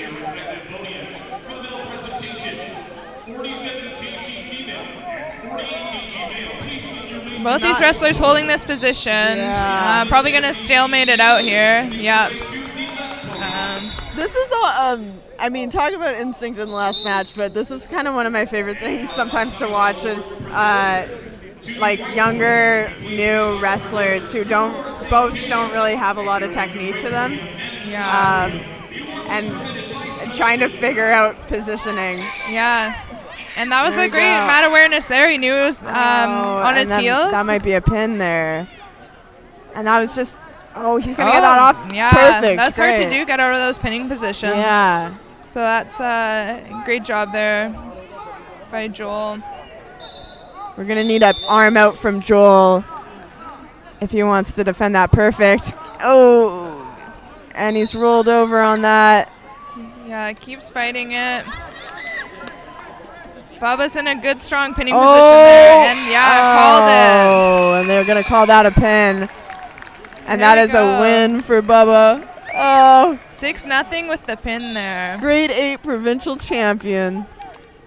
Both these wrestlers holding this position. Yeah. Probably going to stalemate it out here. Yeah. This is all, I mean, talk about instinct in the last match, but this is kind of one of my favorite things sometimes to watch is like younger, new wrestlers who both don't really have a lot of technique to them. Yeah. And trying to figure out positioning. Yeah. And that was There a we great go. mat awareness there. He knew it was on his heels. That might be a pin there. And that was just, he's going to get that off. Yeah, Perfect. that's hard to Great. do, get out of those pinning positions. Yeah. So that's a great job there by Joel. We're going to need an arm out from Joel if he wants to defend that perfect. Oh, and he's rolled over on that. Yeah, keeps fighting it. Bubba's in a good, strong pinning position there. And called it. Oh, and they're going to call that a pin. And There that we is go. a win for Bubba. Oh, 6-0 with the pin there. grade 8 provincial champion.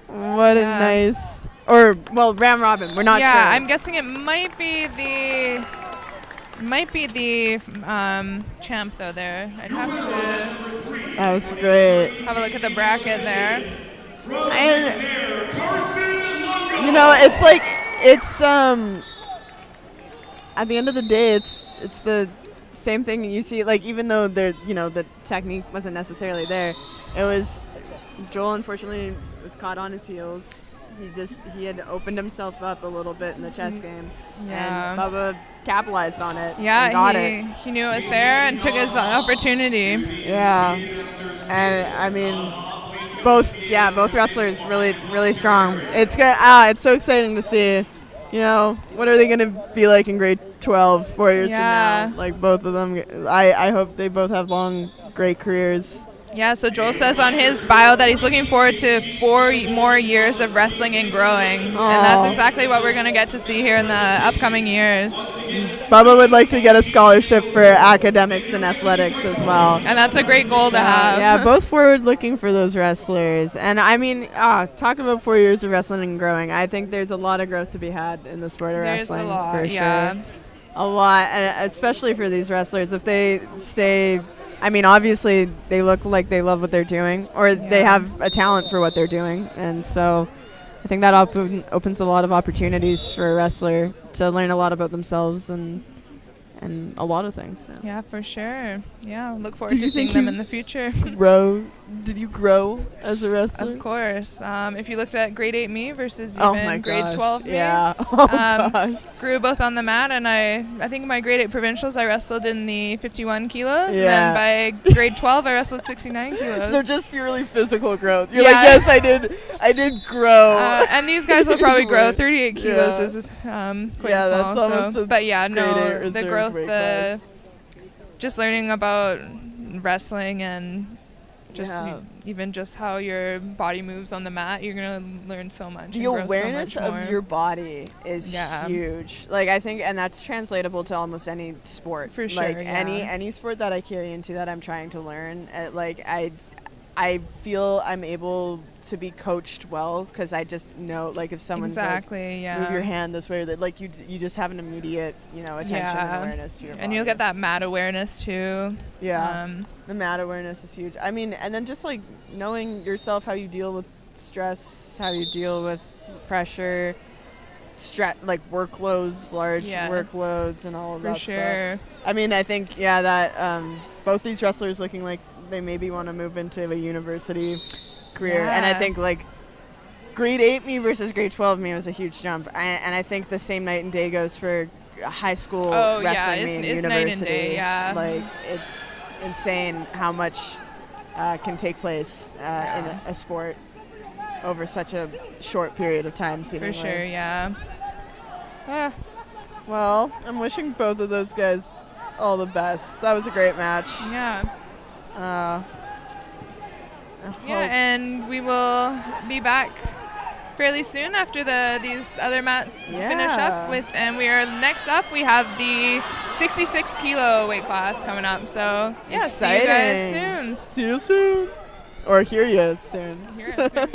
What a Yeah. nice, round robin. We're not sure. Yeah, I'm guessing it might be the champ though there. I'd have to That was great. have a look at the bracket there. And, it's like, at the end of the day, it's the same thing you see. Like, even though the technique wasn't necessarily there, it was Joel. Unfortunately, was caught on his heels. He had opened himself up a little bit in the chess game, Yeah. and Bubba capitalized on it. Yeah, and got it. he knew it was there and took his opportunity. Yeah, and I mean, both wrestlers really, really strong. It's good. It's so exciting to see. What are they going to be like in grade 12, 4 years from now? Like, both of them. I hope they both have long, great careers. Yeah, so Joel says on his bio that he's looking forward to 4 more years of wrestling and growing. And that's exactly what we're going to get to see here in the upcoming years. Bubba would like to get a scholarship for academics and athletics as well. And that's a great goal to have. Yeah, both forward looking for those wrestlers. And I mean, talk about 4 years of wrestling and growing. I think there's a lot of growth to be had in the sport of wrestling. There's a lot, for yeah. sure. A lot, and especially for these wrestlers. If they stay, I mean, obviously they look like they love what they're doing, or they have a talent for what they're doing. And so I think that opens a lot of opportunities for a wrestler to learn a lot about themselves and a lot of things. So. Yeah, for sure. Yeah, look forward to seeing them in the future. Did you grow as a wrestler? Of course. If you looked at grade 8 me versus Oh my even grade gosh. 12 me, Yeah. Oh gosh. grew both on the mat, and I think my grade 8 provincials I wrestled in the 51 kilos, Yeah. and then by grade 12 I wrestled 69 kilos. So just purely physical growth. You're Yeah. like, yes, I did grow. And these guys will probably grow. 38 Yeah. kilos is quite Yeah, small. that's almost so. a But yeah, grade 8 no, the reserve growth, weight class. just learning about wrestling and just even just how your body moves on the mat, you're going to learn so much. The awareness of your body is huge. Like, I think, and that's translatable to almost any sport. For sure, like, any sport that I carry into that I'm trying to learn, like, I feel I'm able to be coached well because I just know, like, if someone's like, move your hand this way, or that, like, you just have an immediate, attention and awareness to your body. And you'll get that mat awareness too. Yeah, the mat awareness is huge. I mean, and then just, like, knowing yourself, how you deal with stress, how you deal with pressure, like workloads, large workloads, and all of that stuff. I mean, I think, that both these wrestlers looking like they maybe want to move into a university career. And I think, like, grade 8 me versus grade 12 me was a huge jump. And I think the same night and day goes for high school wrestling me and university. Night and day, like, it's insane how much can take place in a sport over such a short period of time, seemingly. For sure, well, I'm wishing both of those guys all the best. That was a great match. And we will be back fairly soon after these other mats finish up with, and next up we have the 66 kilo weight class coming up. So exciting. See you guys soon. See you soon, or hear you soon. Hear us soon.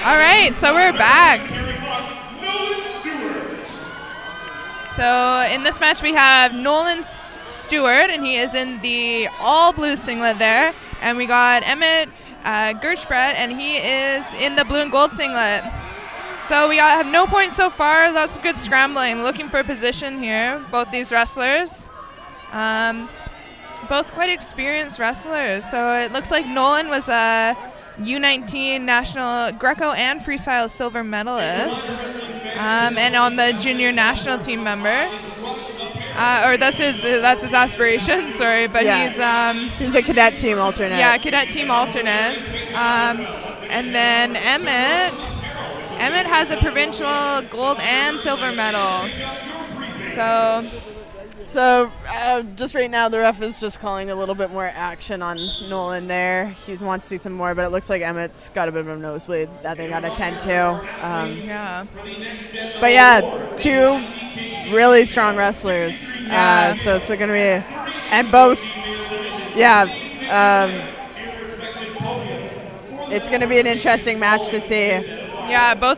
All right, so we're back. So in this match we have Nolan Stewart, and he is in the all blue singlet there. And we got Emmett Gershbrett, and he is in the blue and gold singlet. So we have no points so far. Lots of good scrambling. Looking for position here, both these wrestlers. Both quite experienced wrestlers. So it looks like Nolan was a U19 national Greco and freestyle silver medalist, and on the junior national team member. Or that's his aspiration. Sorry, but he's a cadet team alternate. Yeah, cadet team alternate. And then Emmett has a provincial gold and silver medal. So just right now, the ref is just calling a little bit more action on Nolan there. He wants to see some more, but it looks like Emmett's got a bit of a nosebleed that they got to tend to. Yeah. But yeah, two really strong wrestlers. Yeah. So it's going to be, and both, it's going to be an interesting match to see. Yeah, both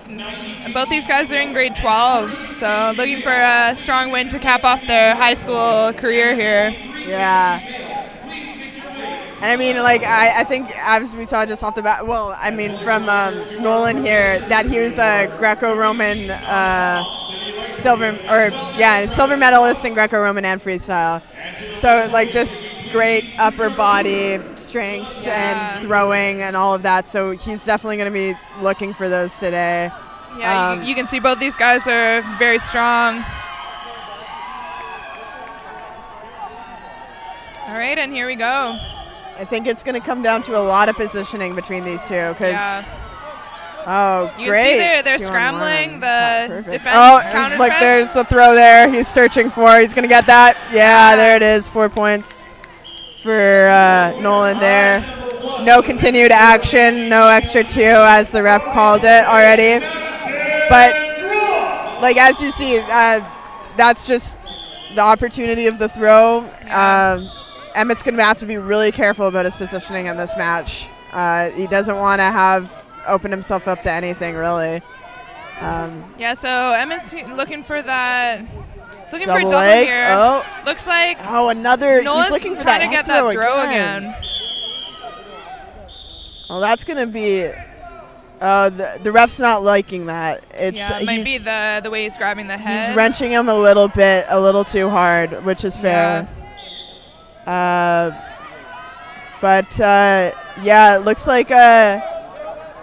these guys are in grade 12, so looking for a strong win to cap off their high school career here. Yeah. And I mean, like, I think as we saw just off the bat, from Nolan here, that he was a Greco-Roman silver medalist in Greco-Roman and freestyle. So, like, just great upper body strength and throwing and all of that. So he's definitely going to be looking for those today. Yeah, you can see both these guys are very strong. All right, and here we go. I think it's going to come down to a lot of positioning between these two. You great. See they're scrambling the defense. Oh, look, there's a throw there. He's searching for. He's going to get that. Yeah, there it is. 4 points for Nolan there. No continued action, no extra 2 as the ref called it already. But, like, as you see, that's just the opportunity of the throw. Emmett's going to have to be really careful about his positioning in this match. He doesn't want to open himself up to anything, really. So Emmett's looking for that. Looking double for a double leg. here. Oh. Looks like another. Nolan's he's looking for trying that to get that throw again. Well, that's going to be. The ref's not liking that. It might be the way he's grabbing the head. He's wrenching him a little too hard, which is fair. It looks like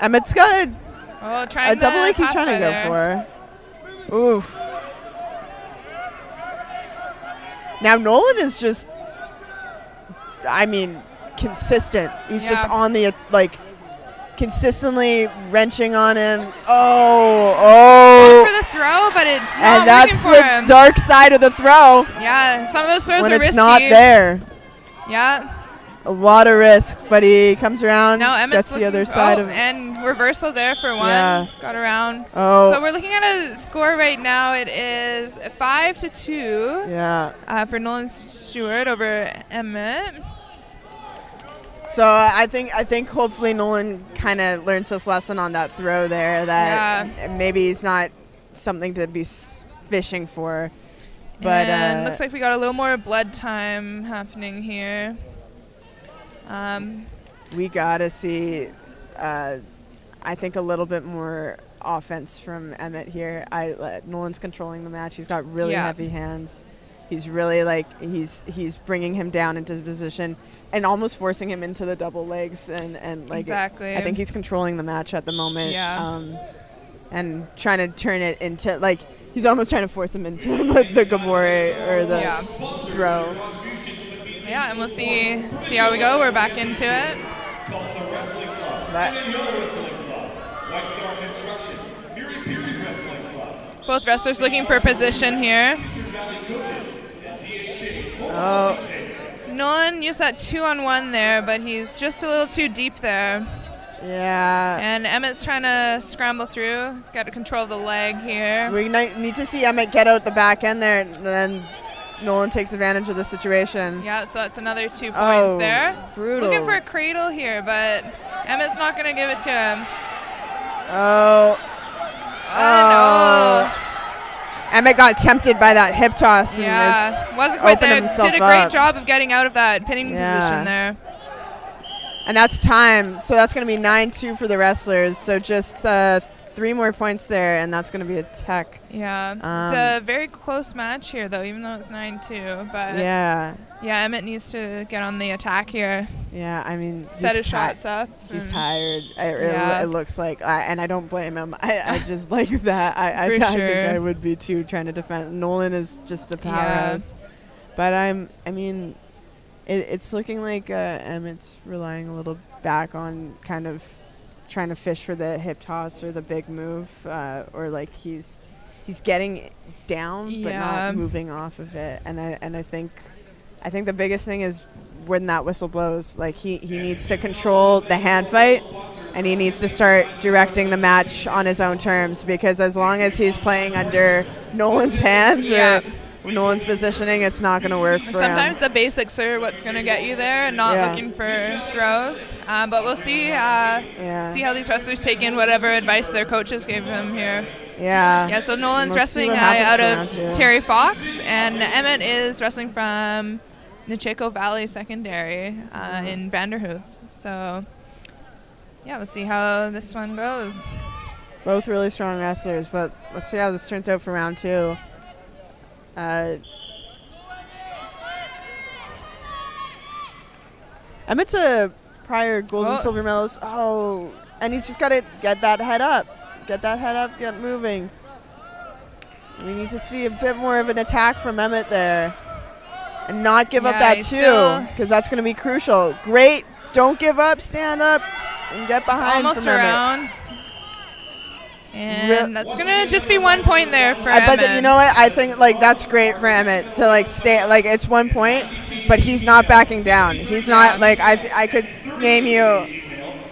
Emmett's got a double leg he's trying to go for. Oof. Now Nolan is just, consistent. He's just on the, consistently wrenching on him. Going for the throw, but it's not and that's working for the him. dark side of the throw. Yeah, some of those throws when are it's risky. not there. Yeah. A lot of risk, but he comes around, now gets the other side of it. And reversal there for one. Yeah. Got around. Oh. So we're looking at a score right now. It is 5-2. Yeah. For Nolan Stewart over Emmett. So I think hopefully Nolan kind of learns this lesson on that throw there, that maybe he's not something to be fishing for. But and looks like we got a little more blood time happening here. We gotta see, I think, a little bit more offense from Emmett here. Nolan's controlling the match. He's got really heavy hands. He's really he's bringing him down into his position and almost forcing him into the double legs and exactly. I think he's controlling the match at the moment. Yeah. And trying to turn it into he's almost trying to force him into the gabore or the throw. Yeah, and we'll see how we go. We're back into it. Both wrestlers looking for position here. Oh. Nolan used that 2-on-1 there, but he's just a little too deep there. Yeah. And Emmett's trying to scramble through. Got to control the leg here. We need to see Emmett get out the back end there, and then Nolan takes advantage of the situation. Yeah, so that's another 2 points there. Brutal. Looking for a cradle here, but Emmett's not going to give it to him. Oh. No. Emmett got tempted by that hip toss. Yeah, and wasn't quite there. Did a great up. job of getting out of that pinning position there. And that's time. So that's going to be 9-2 for the wrestlers. So just 3 more points there, and that's going to be a tech. Yeah. It's a very close match here, though, even though it's 9-2. But yeah, Emmett needs to get on the attack here. Yeah, I mean, set his shots up. He's tired. It looks like, and I don't blame him. I just like that. I think I would be too, trying to defend. Nolan is just a powerhouse. But I mean, it's looking like Emmett's relying a little back on kind of trying to fish for the hip toss or the big move, or like he's getting down but not moving off of it. And I think the biggest thing is when that whistle blows, like he needs to control the hand fight, and he needs to start directing the match on his own terms, because as long as he's playing under Nolan's hands or Nolan's positioning, it's not going to work for Sometimes him. The basics are what's going to get you there, and not looking for throws. But we'll see see how these wrestlers take in whatever advice their coaches gave them here. Yeah, so Nolan's wrestling out of Terry Fox, and Emmett is wrestling from Nichico Valley Secondary in Vanderhoof. So, we'll see how this one goes. Both really strong wrestlers, but let's see how this turns out for round 2. Emmett's a prior gold and silver medalist. Oh, and he's just got to get that head up. Get that head up, get moving. We need to see a bit more of an attack from Emmett there. And not give up that 2, because that's going to be crucial. Great. Don't give up. Stand up and get behind almost from Emmett. Around. And that's going to just be 1 point there for Emmett. But you know what? I think that's great for Emmett to stay. It's 1 point, but he's not backing down. He's not I could name you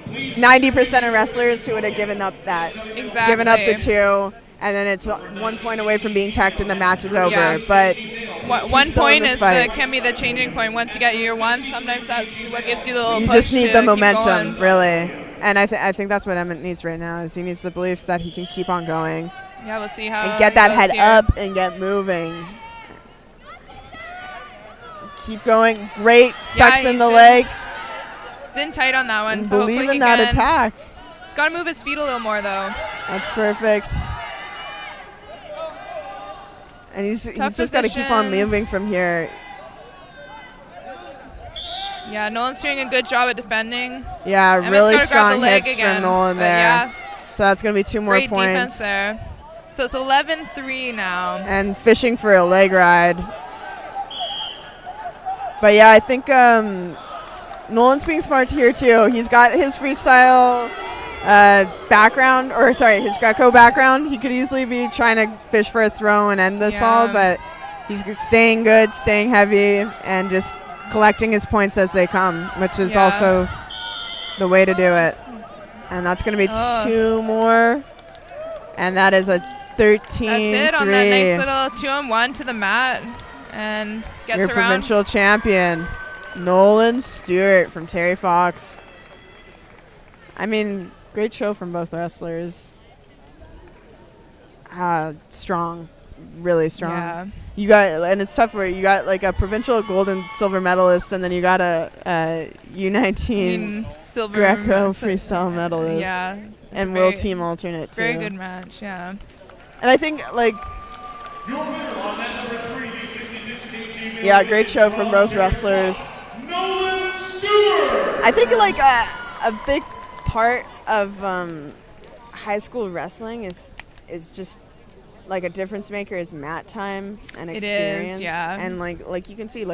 90% of wrestlers who would have given up that. Exactly. Given up the 2, and then it's 1 point away from being teched and the match is over. Yeah. But 1 point can be the changing point. Once you get your 1, sometimes that's what gives you the little push. You just need the momentum, going. really. And I think that's what Emmett needs right now, is he needs the belief that he can keep on going. Yeah, we'll see how and get that head up and get moving. Keep going. Great. Sucks in the leg. It's in tight on that one. And so believe in that attack. He's got to move his feet a little more, though. That's perfect. And he's just got to keep on moving from here. Yeah, Nolan's doing a good job at defending. Yeah, really strong hips from Nolan there. So that's going to be 2 more points. Great defense there. So it's 11-3 now. And fishing for a leg ride. But yeah, I think Nolan's being smart here too. He's got his freestyle background, his Greco background. He could easily be trying to fish for a throw and end this all, but he's staying good, staying heavy, and just collecting his points as they come, which is also the way to do it. And that's going to be 2 more, and that is a 13-3. That's it on that nice little 2-on-1 to the mat, and gets your around. Provincial champion, Nolan Stewart from Terry Fox. I mean, great show from both wrestlers. Strong, really strong. Yeah. You got, and it's tough where you got a provincial gold and silver medalist, and then you got a U19 silver Greco freestyle medalist. Yeah. And world team alternate too. Very good match, yeah. And I think Your winner on mat number 3, the 66 kg. Great show from both wrestlers. Nolan Stewart. I think a big part of high school wrestling is just a difference maker is mat time and experience. It is, yeah. And like you can see,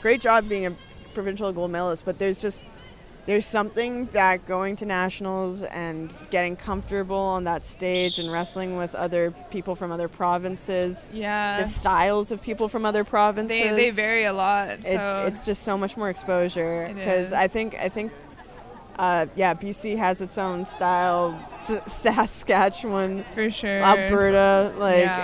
great job being a provincial gold medalist, but there's something that going to nationals and getting comfortable on that stage and wrestling with other people from other provinces. Yeah. The styles of people from other provinces. They vary a lot. So It's just so much more exposure. Because I think BC has its own style. Saskatchewan, for sure, Alberta,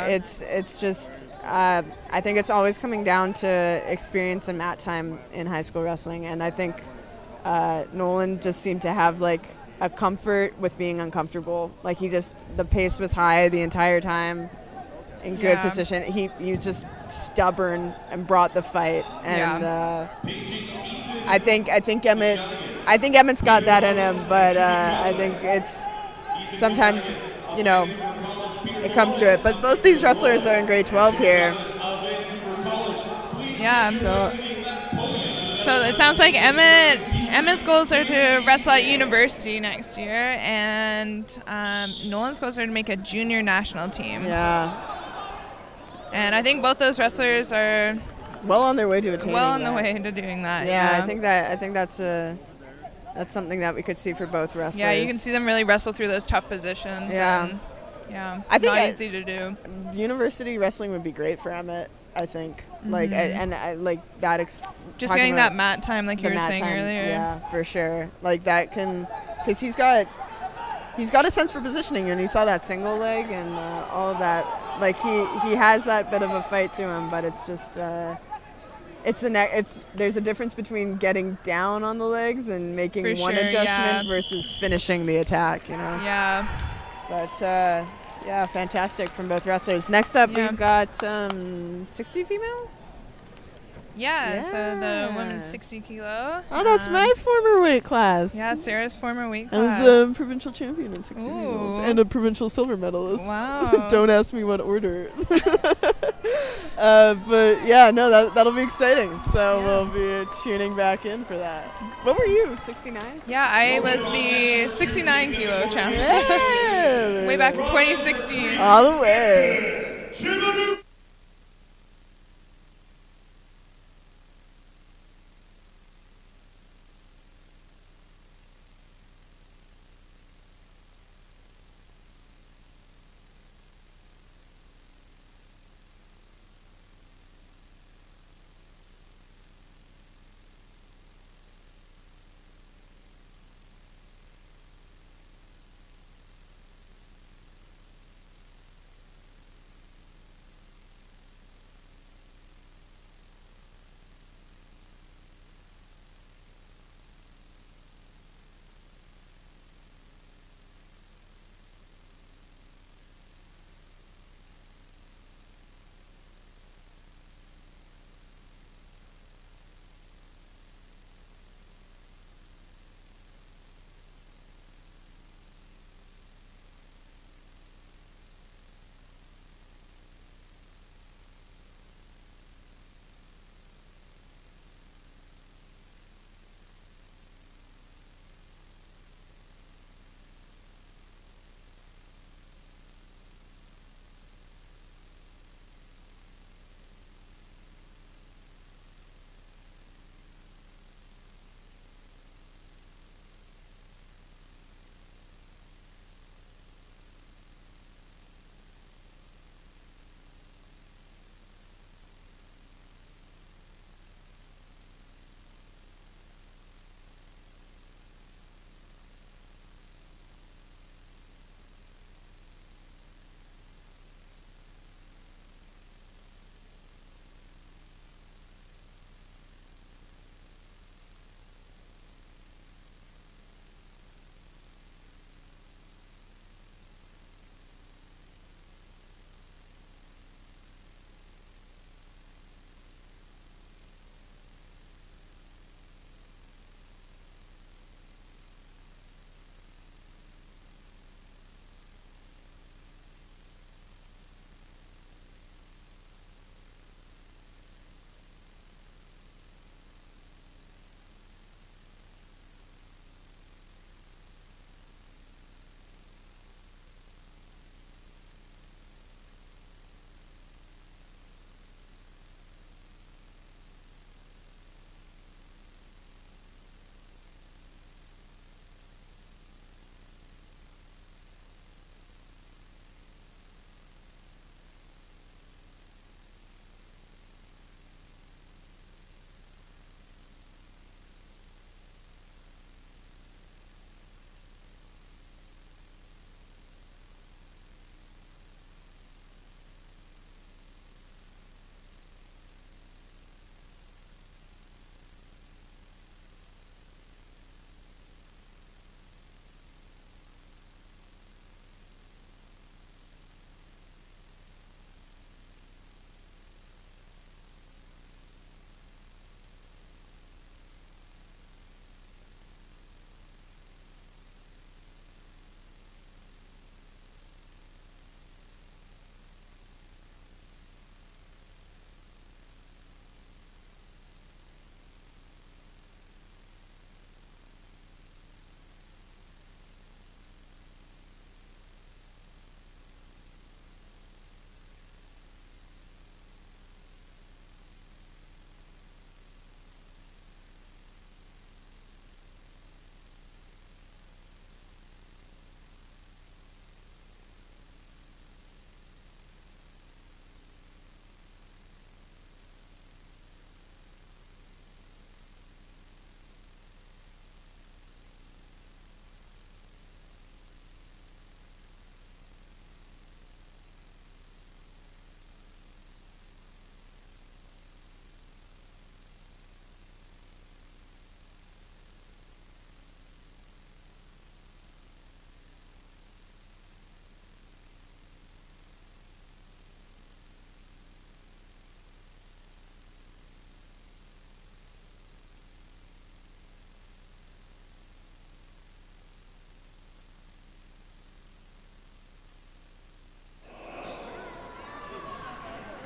it's just. I think it's always coming down to experience and mat time in high school wrestling, and I think Nolan just seemed to have a comfort with being uncomfortable. Like the pace was high the entire time, in good position. He was just stubborn and brought the fight. And I think Emmett's got that in him, but I think it's sometimes, it comes to it. But both these wrestlers are in grade 12 here. Yeah. So it sounds like Emmett's goals are to wrestle at university next year, and Nolan's goals are to make a junior national team. Yeah. And I think both those wrestlers are well on their way to attaining the way to doing that. Yeah, I think that's something that we could see for both wrestlers. Yeah, you can see them really wrestle through those tough positions. Yeah. I think not easy to do. University wrestling would be great for Emmett, I think. Like, just getting that mat time, like you were saying earlier. Yeah, for sure. Like that because he's got a sense for positioning, and you saw that single leg and all of that. Like he has that bit of a fight to him, but it's just there's a difference between getting down on the legs and making one adjustment versus finishing the attack. Yeah. But fantastic from both wrestlers. Next up, we've got 60 female. Yeah, so the women's 60 kilo. Oh, that's my former weight class. Yeah, Sarah's former weight class. I was a provincial champion in 60 females and a provincial silver medalist. Wow. Don't ask me what order. But yeah, no, that'll be exciting. So we'll be tuning back in for that. What were you, 69? Yeah, I was the 69 kilo champion. Yeah. Way back in 2016. All the way.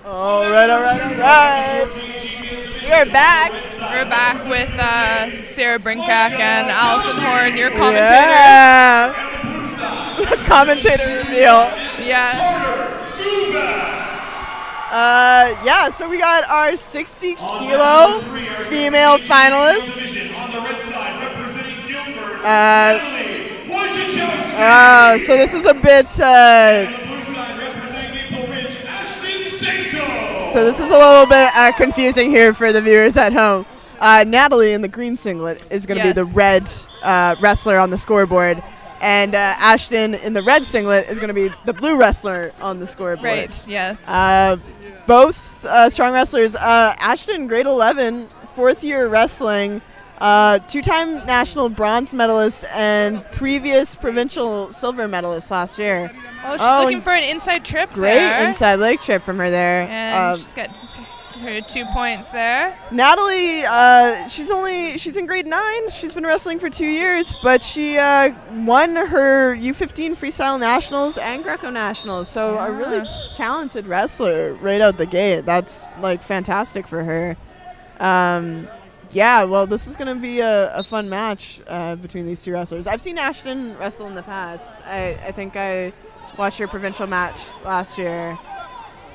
All right. We are back. We're back with Sarah Brinkak and Allison Horn, your commentator. Yeah. Commentator reveal. Yeah. So we got our 60-kilo female finalists. So this is a bit. So this is a little bit confusing here for the viewers at home. Natalie in the green singlet is going to be the red wrestler on the scoreboard, and Ashton in the red singlet is going to be the blue wrestler on the scoreboard. Right. Yes. Both strong wrestlers. Ashton, grade 11, fourth year wrestling. Two-time national bronze medalist and previous provincial silver medalist last year. Oh, she's looking for an inside trip great there. Great inside leg trip from her there. And she's got her 2 points there. Natalie, she's in grade 9. She's been wrestling for 2 years, but she won her U15 freestyle nationals and Greco nationals. So a really talented wrestler right out the gate. That's like fantastic for her. Yeah, well, this is going to be a fun match between these two wrestlers. I've seen Ashton wrestle in the past. I think I watched her provincial match last year.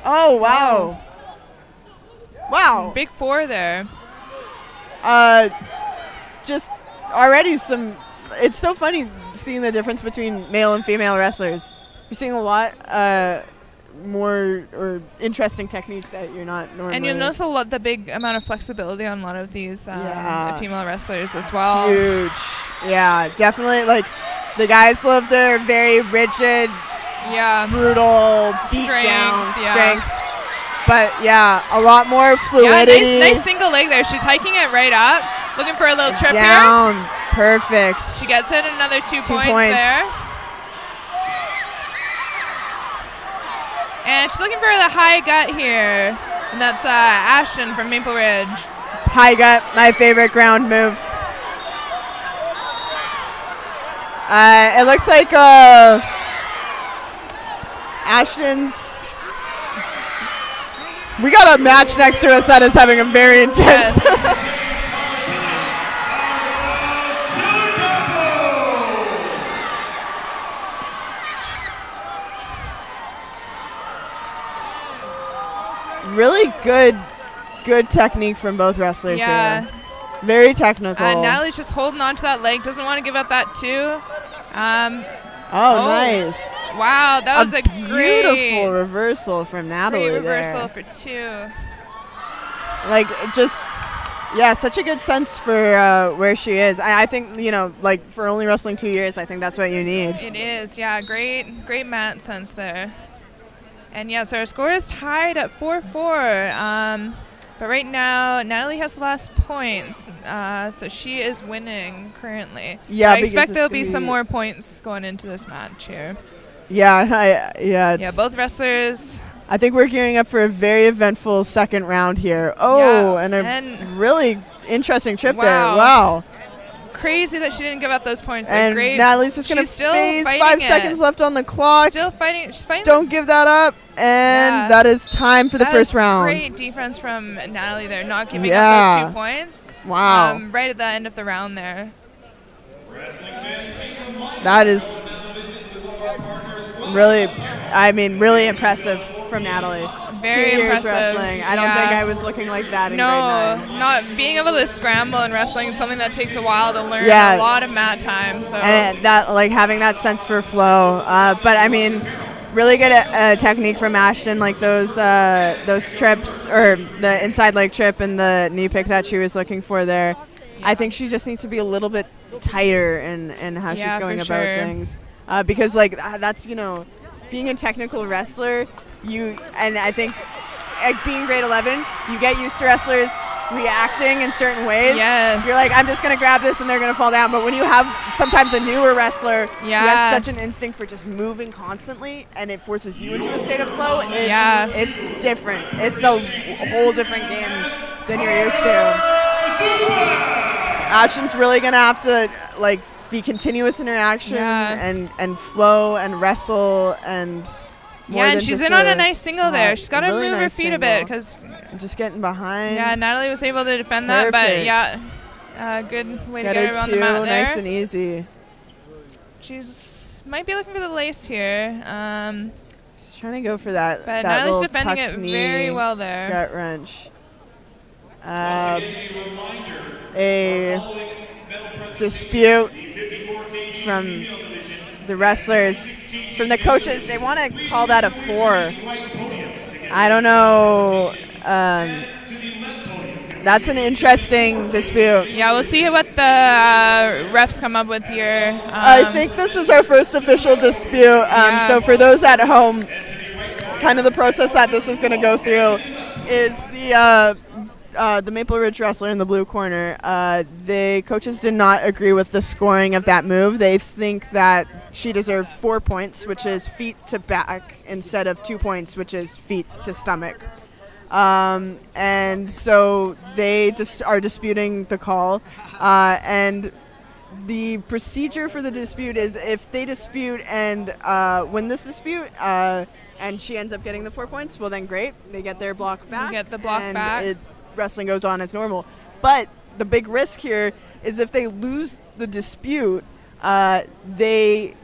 Oh, wow. Wow. Big 4 there. Just already some... It's so funny seeing the difference between male and female wrestlers. You're seeing a lot more or interesting technique that you're not normally. And you'll notice the big amount of flexibility on a lot of these female wrestlers as well. Huge. Yeah, definitely. Like, the guys love their very rigid, brutal, beat down strength. But yeah, a lot more fluidity. Yeah, nice single leg there. She's hiking it right up, looking for a little trip down. here. Perfect. She gets it, another 2 points there. And she's looking for the high gut here. And that's Ashton from Maple Ridge. High gut, my favorite ground move. It looks like Ashton's... We got a match next to us that is having a very intense... Really good technique from both wrestlers here. Very technical. Natalie's just holding on to that leg, doesn't want to give up that 2. Nice. Wow, that was a beautiful reversal from Natalie. Great reversal for 2. Like, just, such a good sense for where she is. I think, like, for only wrestling 2 years, I think that's what you need. It is, great mat sense there. And so our score is tied at 4-4. But right now, Natalie has the last points, so she is winning currently. Yeah, I expect there'll be some more points going into this match here. Yeah, both wrestlers. I think we're gearing up for a very eventful second round here. Oh, and a really interesting trip there. Wow. Crazy that she didn't give up those points. And Natalie's just going to phase 5 seconds left on the clock. Still fighting. She's fighting. Don't give that up. And that is time for the first round. Great defense from Natalie there, not giving up those 2 points. Wow. Right at the end of the round there. That is really impressive from Natalie. Very 2 years impressive. Wrestling. I don't think I was looking like that in grade 9. Not being able to scramble and wrestling is something that takes a while to learn. A lot of mat time. So. And that, like, having that sense for flow. But I mean, really good technique from Ashton, like those trips, or the inside leg trip and the knee pick that she was looking for there. I think she just needs to be a little bit tighter in how she's going about things. Because, like, that's, being a technical wrestler, and I think being grade 11, you get used to wrestlers reacting in certain ways. Yes. You're like, I'm just going to grab this and they're going to fall down. But when you have sometimes a newer wrestler who has such an instinct for just moving constantly, and it forces you into a state of flow, it's different. It's a whole different game than you're used to. Ashton's really going to have to, like, be continuous in her action and flow and wrestle and more and than she's just in on a nice single there. She's got to really move her nice feet a bit because just getting behind. Yeah, Natalie was able to defend that, but yeah, good way to get her on the mat there. Nice and easy. She's might be looking for the lace here. She's trying to go for that. But that Natalie's defending it very well there. Gut wrench. A dispute from the wrestlers, from the coaches. They want to call that a 4. I don't know. That's an interesting dispute. Yeah, we'll see what the refs come up with here. I think this is our first official dispute. So for those at home, kind of the process that this is going to go through is the Maple Ridge wrestler in the blue corner. The coaches did not agree with the scoring of that move. They think that she deserved 4 points, which is feet to back, instead of 2 points, which is feet to stomach. And so they are disputing the call. And the procedure for the dispute is if they dispute and win this dispute, and she ends up getting the 4 points, well then great. They get their block back. They get the block back. Wrestling goes on as normal. But the big risk here is if they lose the dispute, the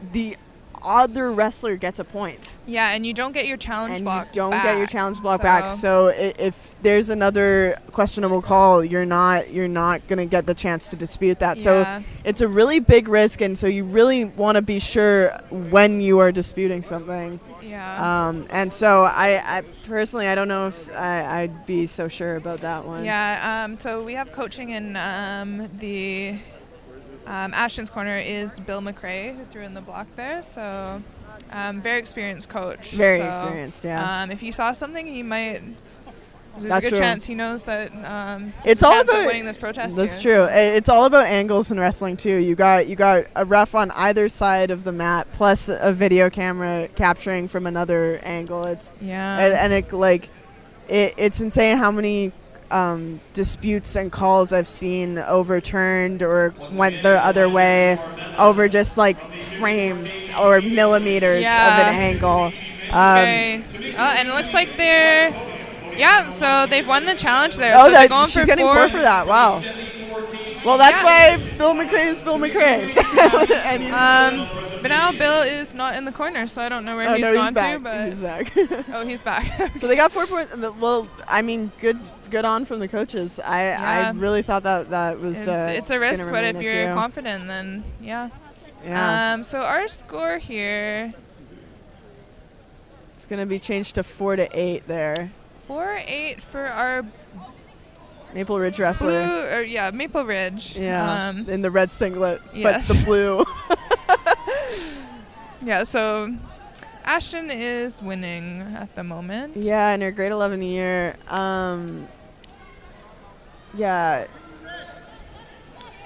other wrestler gets a point. Yeah, and you don't get your challenge block back. Get your challenge block back. So if there's another questionable call, you're not going to get the chance to dispute that. Yeah. So it's a really big risk, and so you really want to be sure when you are disputing something. Yeah. And so I personally, I don't know if I'd be so sure about that one. Yeah. So we have coaching in the Ashton's corner is Bill McRae, who threw in the block there. So very experienced coach. Very experienced, yeah. If he saw something, he might. There's a good chance he knows that it's all about winning this protest. That's true. It's all about angles in wrestling too. You got a ref on either side of the mat, plus a video camera capturing from another angle. It's it's insane how many disputes and calls I've seen overturned or went the other way over just like frames or millimeters of an angle. And it looks like they're. Yeah, so they've won the challenge there. Oh, so she's getting 4 for that. Wow. Well, that's why Bill McRae is Bill McRae. But now Bill is not in the corner, so I don't know where he's gone to. But he's back. Oh, he's back. So they got 4 points. Well, I mean, good on from the coaches. I really thought that was. It's a risk, but if you're confident, then yeah. So our score here. It's gonna be changed to 4-8 there. 4-8 for our Maple Ridge wrestler. Maple Ridge. Yeah, in the red singlet, yes. but the blue. Yeah, so Ashton is winning at the moment. Yeah, in her grade 11 year. Yeah.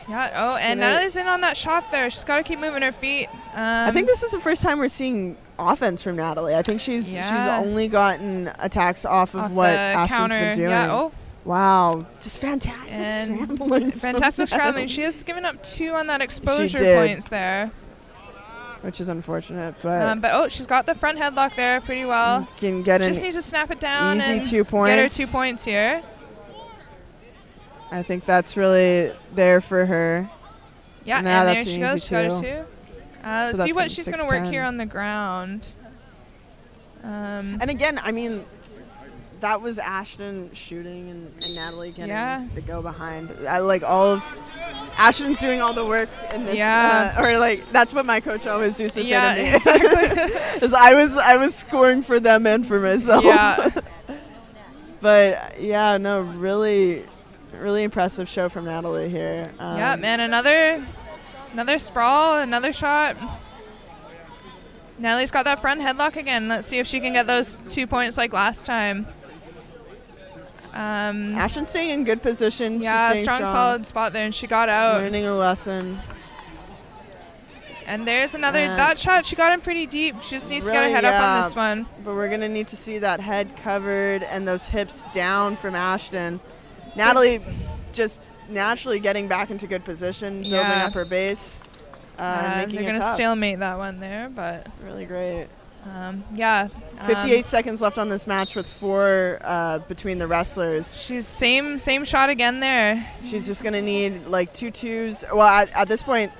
Yeah. Oh, and Natalie's in on that shot there. She's got to keep moving her feet. I think this is the first time we're seeing offense from Natalie. I think she's only gotten attacks off of what Ashton's been doing. Yeah. Oh. Wow. Just fantastic scrambling. Fantastic scrambling. She has given up 2 on that exposure points there. Which is unfortunate, but she's got the front headlock there pretty well. Can get just needs to snap it down easy and 2 points. Get her 2 points here. I think that's really there for her. Yeah, and there she goes. She got her 2. Let's see what she's going to work here on the ground. And again, I mean, that was Ashton shooting and Natalie getting the go behind. All of Ashton's doing all the work in this. Yeah. That's what my coach always used to say to me. Exactly. I was scoring for them and for myself. Yeah. But really, really impressive show from Natalie here. Yeah, man, another sprawl, another shot. Natalie's got that front headlock again. Let's see if she can get those 2 points like last time. Ashton's staying in good position. Yeah, She's strong, solid spot there, and she got out. Learning a lesson. And there's another, that shot, she got in pretty deep. She just needs to get her head up on this one. But we're going to need to see that head covered and those hips down from Ashton. Natalie just naturally getting back into good position, building up her base, making it tough. They're going to stalemate that one there, but really great. Yeah. 58 seconds left on this match with 4 between the wrestlers. She's same shot again there. She's just going to need like 2 twos. Well, at this point,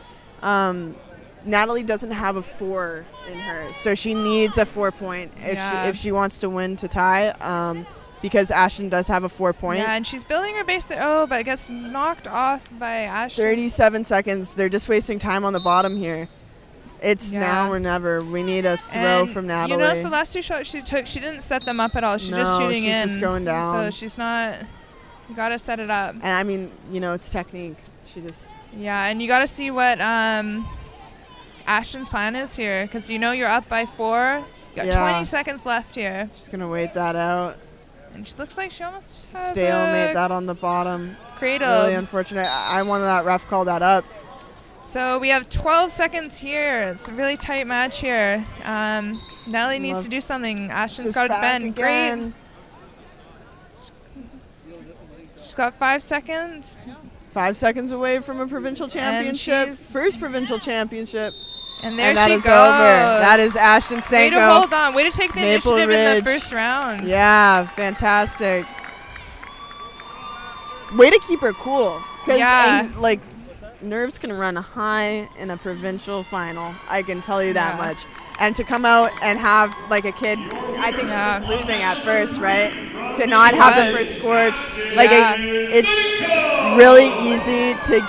Natalie doesn't have a 4 in her, so she needs a 4-point if she wants to win to tie. Because Ashton does have a 4-point. Yeah, and she's building her base there. Oh, but it gets knocked off by Ashton. 37 seconds. They're just wasting time on the bottom here. It's now or never. We need a throw from Natalie. You notice the last 2 shots she took, she didn't set them up at all. She's just shooting in. she's just going down. So she's not, you got to set it up. And I mean, it's technique. She just. Yeah, and you got to see what Ashton's plan is here, because you're up by 4. You got 20 seconds left here. She's going to wait that out. And she looks like she almost has stalemate that on the bottom. Cradle. Really unfortunate. I wanted that ref call that up. So we have 12 seconds here. It's a really tight match here. Natalie needs to do something. Ashton's got to defend. Great. She's got 5 seconds. 5 seconds away from a provincial championship. First provincial championship. And there that she is goes. Over. That is Ashton Sanko. Way to hold on. Way to take the Maple initiative Ridge. in the first round. Yeah, fantastic. Way to keep her cool. Because, nerves can run high in a provincial final. I can tell you that much. And to come out and have, a kid, I think she was losing at first, right? To not have the first scores. It's really easy to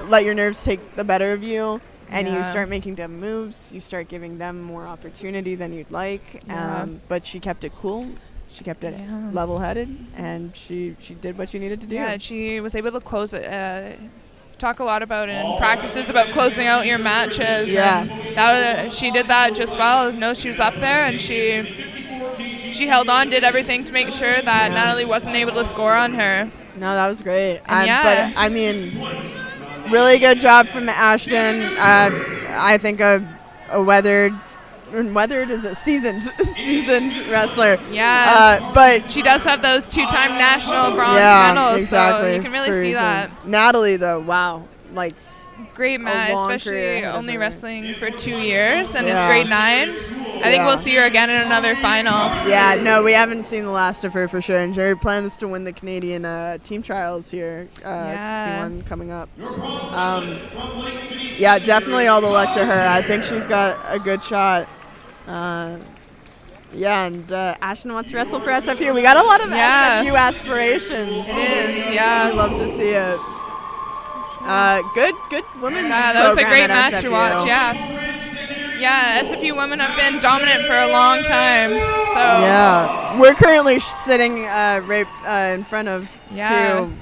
let your nerves take the better of you. And you start making dumb moves. You start giving them more opportunity than you'd like. But she kept it cool. She kept it level-headed. And she did what she needed to do. Yeah, she was able to close it. Talk a lot about in practices about closing out your matches. Yeah. She did that just well. She was up there, and she held on, did everything to make sure that Natalie wasn't able to score on her. No, that was great. But, I mean, really good job from Ashton. I think a weathered is a seasoned wrestler. Yeah. But she does have those 2-time national bronze medals, so you can really see that. Natalie, though, wow, great match, especially only wrestling for 2 years, and it's grade 9. I think we'll see her again in another final. Yeah, no, we haven't seen the last of her for sure. And Jerry plans to win the Canadian team trials here at 61 coming up. Definitely all the luck to her. I think she's got a good shot. And Ashton wants to wrestle for SFU. We got a lot of SFU aspirations. It is, yeah. We love to see it. Good women's that was a great match to watch, Yeah, SFU women have been dominant for a long time. So we're currently sitting right in front of 2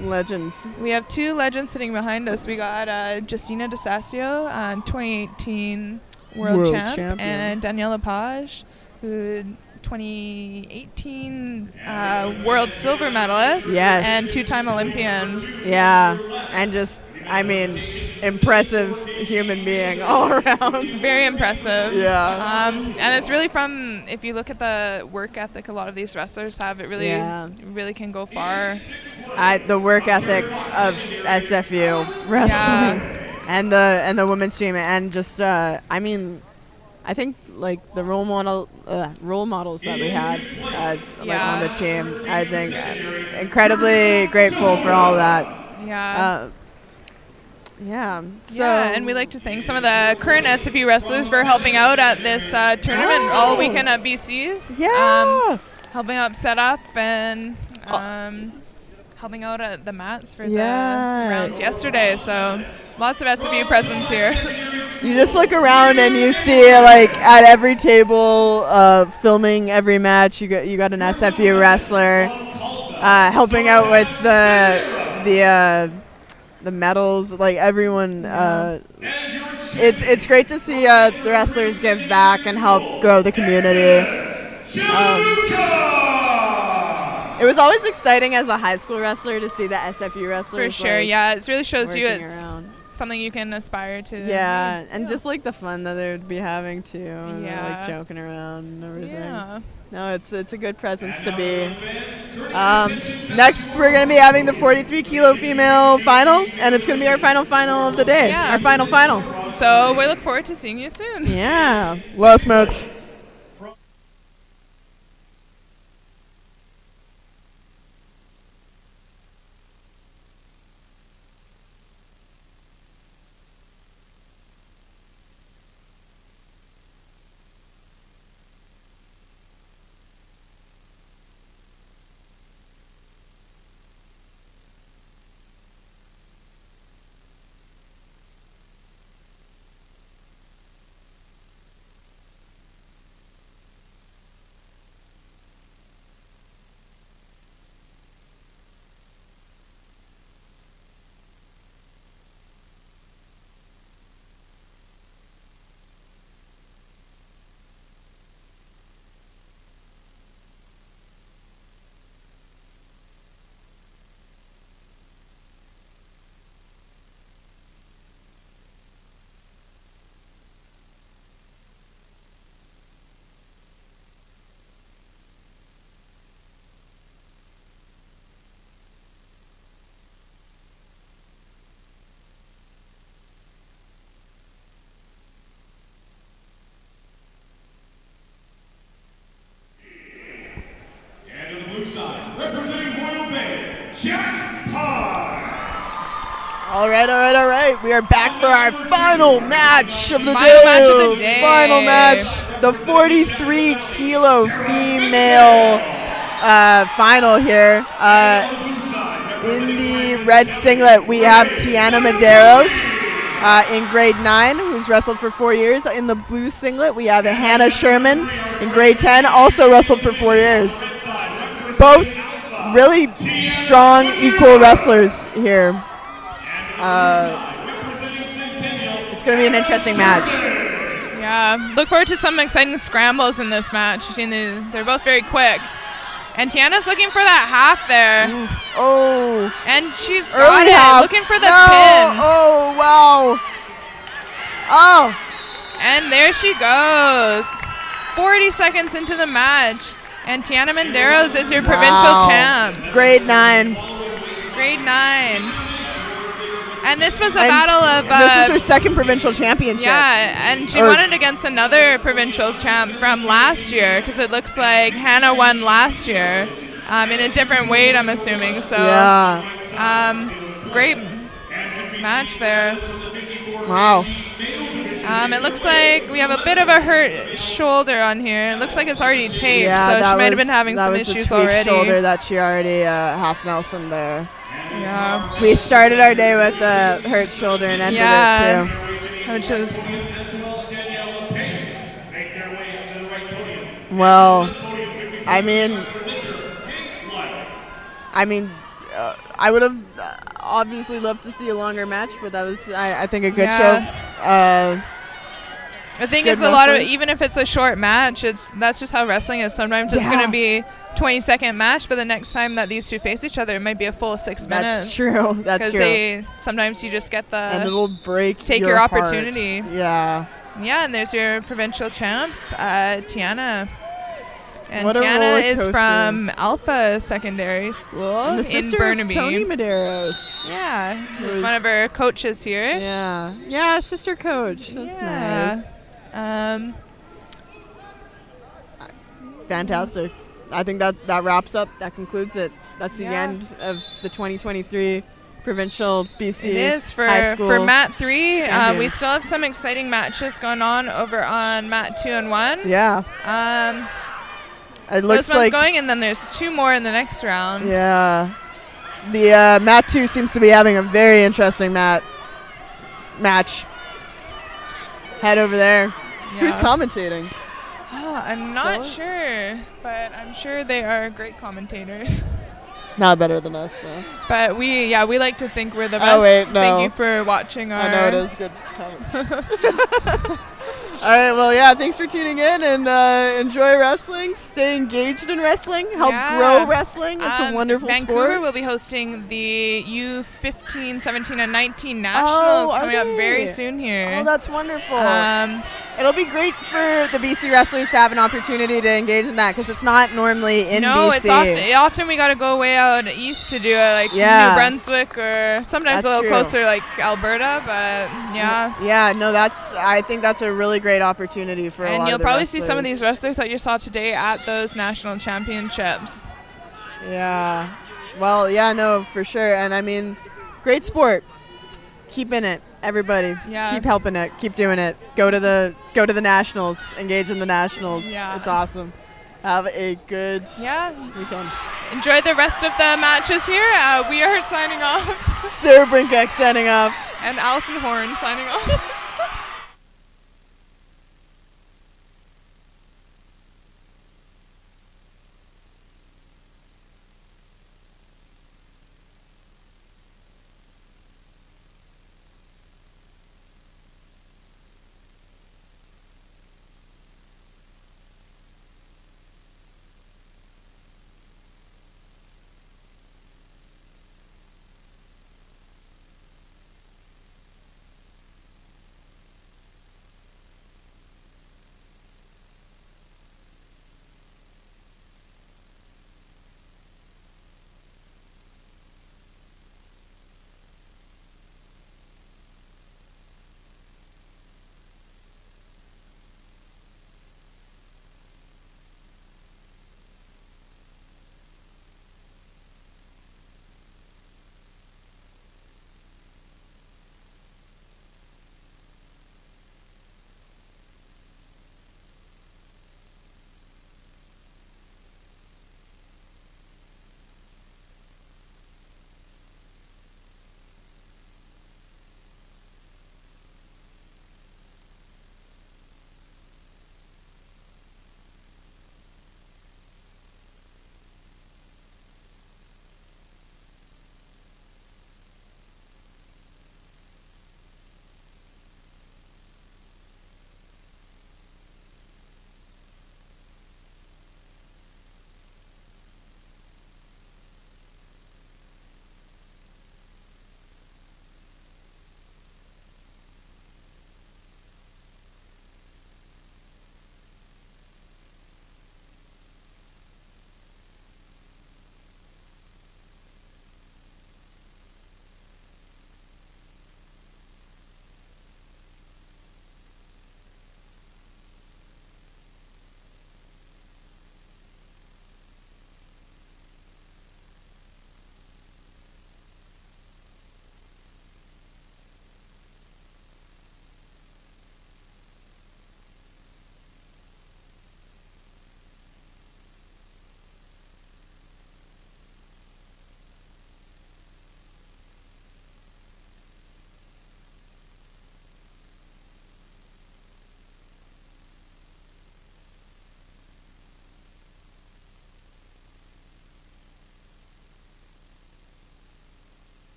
legends. We have 2 legends sitting behind us. We got Justina DeSasio, 2018 world champ, and Daniela Page, who 2018 world silver medalist, and 2-time Olympian. Yeah, and just, impressive human being all around. Very impressive. Yeah. And it's really from, if you look at the work ethic a lot of these wrestlers have, it really can go far. The work ethic of SFU wrestling and the women's team, and just I think the role models that we had as on the team, I think incredibly grateful for all that. And we like to thank some of the current SFU wrestlers for helping out at this tournament all weekend at BC's. Helping out set up and helping out at the mats for the rounds yesterday. So lots of SFU presence here. You just look around and you see at every table filming every match, you got an SFU wrestler helping out with the medals, everyone. It's great to see the wrestlers give back and help grow the community. It was always exciting as a high school wrestler to see the SFU wrestlers. For sure, it really shows you it's something you can aspire to. Yeah, and just the fun that they would be having too, and joking around and everything. Yeah. No, it's a good presence to be. Next, we're going to be having the 43 kilo female final, and it's going to be our final of the day. Our final. So we look forward to seeing you soon. Yeah. Low smoke. All right. We are back for our final match of the day. Final match. The 43 kilo female final here. In the red singlet, we have Tiana Medeiros in grade 9, who's wrestled for 4 years. In the blue singlet, we have Hannah Sherman in grade 10, also wrestled for 4 years. Both really strong, equal wrestlers here. It's going to be an interesting match. Yeah, look forward to some exciting scrambles in this match. They're both very quick. And Tiana's looking for that half there. Oof. Oh. And she's early got it. Half. Looking for the pin. Oh, wow. Oh. And there she goes. 40 seconds into the match. And Tiana Medeiros is your provincial champ. Grade 9. Grade 9. And this was a battle of... this is her second provincial championship. Yeah, and she won it against another provincial champ from last year, because it looks like Hannah won last year in a different weight, I'm assuming. So, great match there. Wow. It looks like we have a bit of a hurt shoulder on here. It looks like it's already taped, so she might have been having some issues already. That was a shoulder that she already half Nelson there. Yeah. We started our day with a hurt shoulder and ended it too. Which is... Well, I would have obviously loved to see a longer match, but that was, I think, a good show. The thing is, even if it's a short match, that's just how wrestling is. Sometimes it's going to be 20-second match, but the next time that these two face each other, it might be a full 6 minutes. That's true. That's true. Sometimes you just get the... And it'll break take your opportunity. Heart. Yeah. Yeah, and there's your provincial champ, Tiana. And what Tiana is from Alpha Secondary School and the in Burnaby. Tony Medeiros. Yeah, who's one of our coaches here. Yeah, sister coach. That's nice. Fantastic. I think that wraps up. That concludes it. That's the end of the 2023 provincial BC. It is for Mat 3. We still have some exciting matches going on over on Mat 2 and 1. Yeah. It looks like going, and then there's 2 more in the next round. Yeah. The Mat 2 seems to be having a very interesting match. Head over there. Yeah. Who's commentating? Oh, I'm not sure, but I'm sure they are great commentators. Not better than us, though. But we like to think we're the best. Oh, wait, no. Thank you for watching our... I know, it is good comment. All right, well, yeah, thanks for tuning in, and enjoy wrestling. Stay engaged in wrestling. Help grow wrestling. It's a wonderful sport. Vancouver will be hosting the U15, 17, and 19 Nationals coming up very soon here. Oh, that's wonderful. It'll be great for the BC wrestlers to have an opportunity to engage in that, because it's not normally in BC. No, it's often we got to go way out east to do it, like New Brunswick, or sometimes a little closer, like Alberta, but yeah. Yeah, no, I think that's a really great opportunity for a lot of the wrestlers. And you'll probably see some of these wrestlers that you saw today at those national championships. Yeah. Well, yeah, no, for sure. And I mean, great sport. Keep in it, everybody. Yeah. Keep helping it. Keep doing it. Go to the nationals. Engage in the nationals. Yeah. It's awesome. Have a good weekend. Enjoy the rest of the matches here. We are signing off. Sarah Brinkek signing off. And Allison Horn signing off.